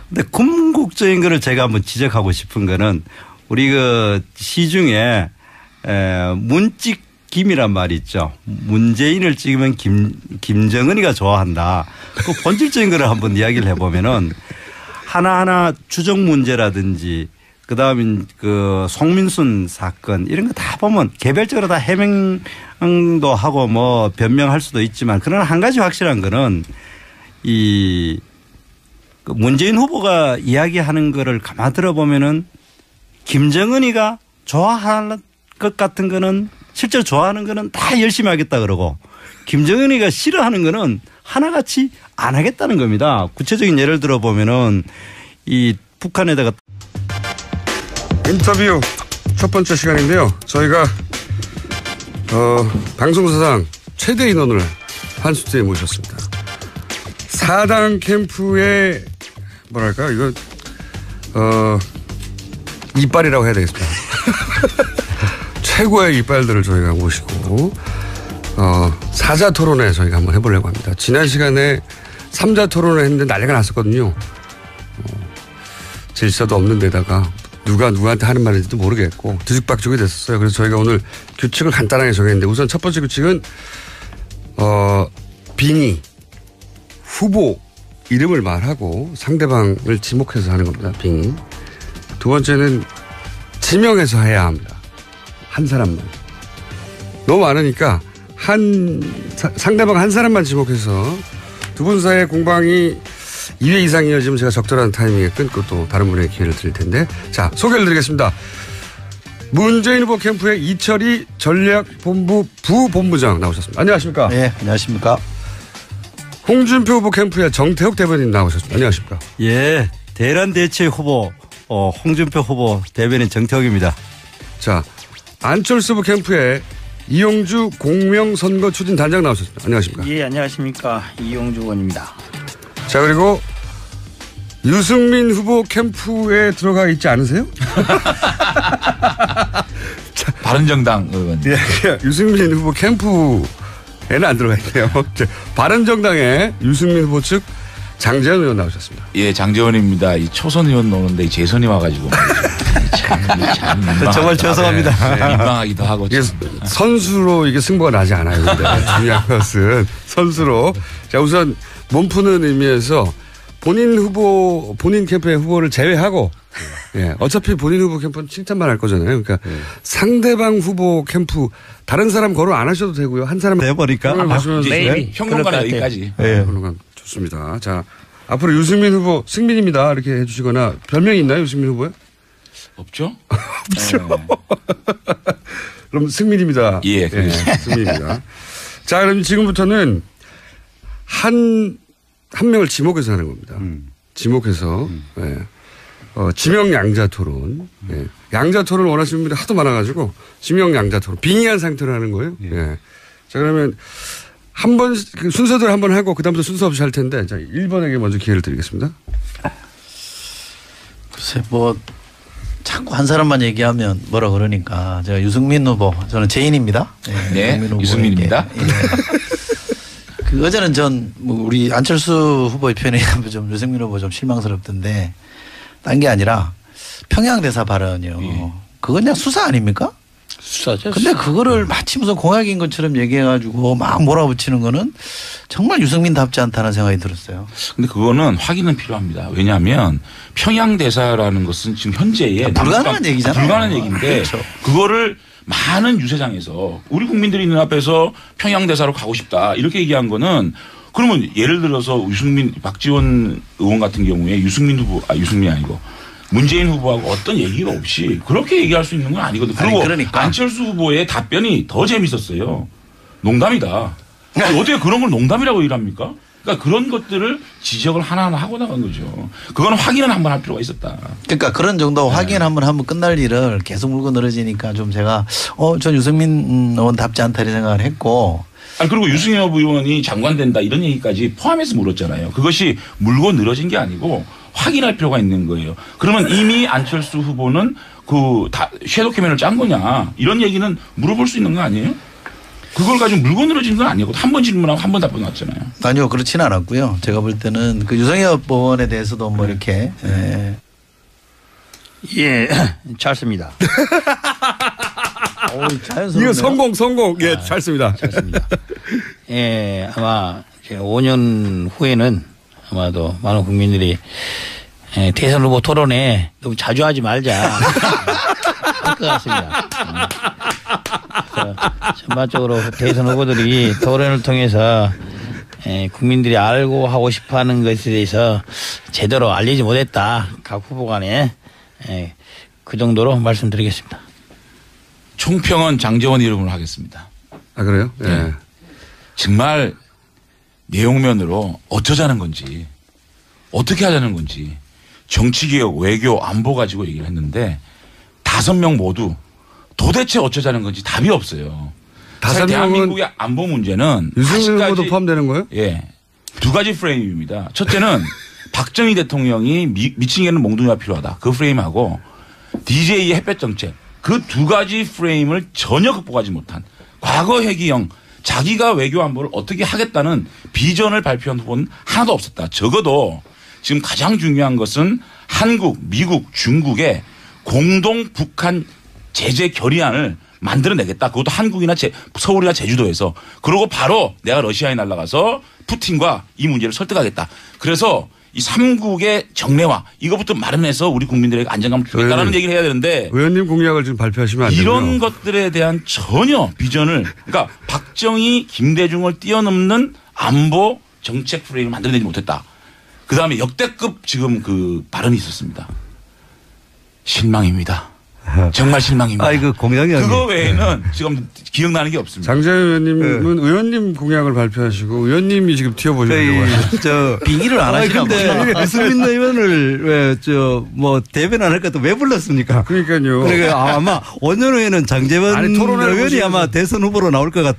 근데 궁극적인 거를 제가 한번 지적하고 싶은 거는 우리 시중에 문찍김이란 말이 있죠. 문재인을 찍으면 김정은이가 좋아한다. 그 본질적인 거를 한번 이야기를 해보면은 하나하나 주정 문제라든지 그다음에 송민순 사건 이런 거 다 보면 개별적으로 다 해명도 하고 변명할 수도 있지만 그러나 한 가지 확실한 거는 이 그 문재인 후보가 이야기하는 거를 가만 들어보면은 김정은이가 좋아하는 것 같은 거는 실제로 좋아하는 거는 다 열심히 하겠다 그러고 김정은이가 싫어하는 거는 하나같이 안 하겠다는 겁니다. 구체적인 예를 들어보면은 이 북한에다가 인터뷰 첫 번째 시간인데요. 저희가 방송사상 최대 인원을 한 스튜디오에 모셨습니다. 4당 캠프의 뭐랄까 이거 이빨이라고 해야 되겠습니다. 최고의 이빨들을 저희가 모시고 사자 토론회 저희가 한번 해보려고 합니다. 지난 시간에 3자 토론을 했는데 난리가 났었거든요. 질서도 없는 데다가 누가 누구한테 하는 말인지도 모르겠고 뒤죽박죽이 됐었어요. 그래서 저희가 오늘 규칙을 간단하게 정했는데 우선 첫 번째 규칙은 빙의 후보 이름을 말하고 상대방을 지목해서 하는 겁니다. 빙의. 두 번째는 지명해서 해야 합니다. 한 사람만. 너무 많으니까 상대방 한 사람만 지목해서 두 분 사이의 공방이 2회 이상 이어지면 제가 적절한 타이밍에 끊고 또 다른 분에게 기회를 드릴 텐데. 자, 소개를 드리겠습니다. 문재인 후보 캠프의 이철희 전략본부 부본부장 나오셨습니다. 안녕하십니까? 네, 안녕하십니까? 홍준표 후보 캠프의 정태욱 대변인 나오셨습니다. 안녕하십니까? 예, 대란 대체 후보 홍준표 후보 대변인 정태욱입니다. 자, 안철수 후보 캠프의 이용주 공명선거 추진 단장 나오셨습니다. 안녕하십니까? 예, 안녕하십니까. 이용주 의원입니다. 자, 그리고 유승민 후보 캠프에 들어가 있지 않으세요? 바른정당 의원. 예, 유승민 후보 캠프에는 안 들어가 있네요. 바른정당의 유승민 후보 측 장재현 의원 나오셨습니다. 예, 장재원입니다. 이 초선 의원 노는데 재선이 와가지고 참 정말 죄송합니다. 네, 민망하기도 하고. 이게 선수로 이게 승부가 나지 않아요. 근데 중요한 것은 선수로. 자, 우선 몸 푸는 의미에서 본인 캠프의 후보를 제외하고, 예, 어차피 본인 후보 캠프는 칭찬만 할 거잖아요. 그러니까 상대방 후보 캠프 다른 사람 거론 안 하셔도 되고요. 한 사람 해버릴까? 네, 평론가는 여기까지. 네. 좋습니다. 자, 앞으로 유승민 후보 승민입니다. 이렇게 해주시거나 별명이 있나요, 유승민 후보에? 없죠? 없죠. 그럼 승민입니다. 예, 승민입니다. 자, 그럼 지금부터는 한 명을 지목해서 하는 겁니다. 지목해서 예. 지명 양자 토론. 예. 양자 토론 원하시는 분들이 하도 많아가지고 지명 양자 토론 빙의한 상태로 하는 거예요. 예. 자, 그러면 한 번 순서대로 한번 하고 그다음부터 순서 없이 할 텐데 자, 1번에게 먼저 기회를 드리겠습니다. 글쎄 뭐 자꾸 한 사람만 얘기하면 뭐라 그러니까 제가 유승민 후보 저는 제인입니다. 네, 유승민입니다. 예. 그 어제는 뭐 우리 안철수 후보의 표현이 좀 유승민 후보 좀 실망스럽던데 딴 게 아니라 평양 대사 발언이요. 예. 그건 그냥 수사 아닙니까? 수사죠. 근데 그거를 마치 무슨 공약인 것처럼 얘기해가지고 막 몰아붙이는 거는 정말 유승민답지 않다는 생각이 들었어요. 근데 그거는 확인은 필요합니다. 왜냐하면 평양 대사라는 것은 지금 현재의 불가능한 얘기잖아요. 불가능한 얘기인데 그렇죠. 그거를 많은 유세장에서 우리 국민들이 있는 앞에서 평양 대사로 가고 싶다 이렇게 얘기한 거는 그러면 예를 들어서 박지원 의원 같은 경우에 유승민이 아니고 문재인 후보하고 어떤 얘기가 없이 그렇게 얘기할 수 있는 건 아니거든. 그리고 그러니까. 안철수 후보의 답변이 더 재밌었어요. 농담이다. 어떻게 그런 걸 농담이라고 일합니까? 그러니까 그런 것들을 지적을 하나하나 하고 나간 거죠. 그건 확인은 한번 할 필요가 있었다. 그러니까 그런 정도 확인 한번 하면 끝날 일을 계속 물고 늘어지니까 좀 제가 전 유승민 의원답지 않다 이 생각을 했고. 그리고 유승민 의원이 장관 된다 이런 얘기까지 포함해서 물었잖아요. 그것이 물고 늘어진 게 아니고 확인할 필요가 있는 거예요. 그러면 이미 안철수 후보는 섀도우 캐면을 짠 거냐 이런 얘기는 물어볼 수 있는 거 아니에요? 그걸 가지고 물고 늘어진 건 아니고 한 번 질문하고 한 번 답변 왔잖아요. 아니요, 그렇지는 않았고요. 제가 볼 때는 그 유성엽 의원에 대해서도 뭐 이렇게. 예, 잘 씁니다. 자연스럽네요. 이거 성공. 예, 잘 씁니다. 잘 씁니다. 예, 아마 5년 후에는 아마도 많은 국민들이 대선 후보 토론에 너무 자주 하지 말자 할 것 같습니다. 그래서 전반적으로 대선 후보들이 토론을 통해서 국민들이 알고 하고 싶어하는 것에 대해서 제대로 알리지 못했다. 각 후보 간에 그 정도로 말씀드리겠습니다. 총평은 장제원 이름으로 하겠습니다. 아, 그래요? 예. 네. 정말 내용면으로 어쩌자는 건지 어떻게 하자는 건지 정치개혁, 외교, 안보 가지고 얘기를 했는데 5명 모두 도대체 어쩌자는 건지 답이 없어요. 사실 대한민국의 안보 문제는 유승민 후보도 포함되는 거예요? 예. 2가지 프레임입니다. 첫째는 박정희 대통령이 미친개는 몽둥이가 필요하다. 그 프레임하고 DJ의 햇볕 정책. 그 2가지 프레임을 전혀 극복하지 못한 과거 회기형 자기가 외교 안보를 어떻게 하겠다는 비전을 발표한 후보는 하나도 없었다. 적어도 지금 가장 중요한 것은 한국, 미국, 중국의 공동 북한 제재 결의안을 만들어내겠다. 그것도 한국이나 서울이나 제주도에서. 그러고 바로 내가 러시아에 날아가서 푸틴과 이 문제를 설득하겠다. 그래서 이 3국의 정례화 이것부터 마련해서 우리 국민들에게 안정감을 주겠다라는 얘기를 해야 되는데 의원님 공약을 지금 발표하시면 안 되고요. 이런 것들에 대한 전혀 비전을 그러니까 박정희, 김대중을 뛰어넘는 안보 정책 프레임을 만들어내지 못했다. 그다음에 역대급 지금 그 발언이 있었습니다. 실망입니다. 정말 실망입니다. 그 공약이 그거 외에는 지금 기억나는 게 없습니다. 장제원 의원님은 의원님 공약을 발표하시고 의원님이 지금 튀어보시려고 하죠. 빙의를 안 하시나 근데 유승민 의원을 대변 안 할 것도 왜 불렀습니까? 그러니까요. 그러니까 아마 5년 후에는 장제원 의원이 아마 대선 후보로 나올 것 같아요.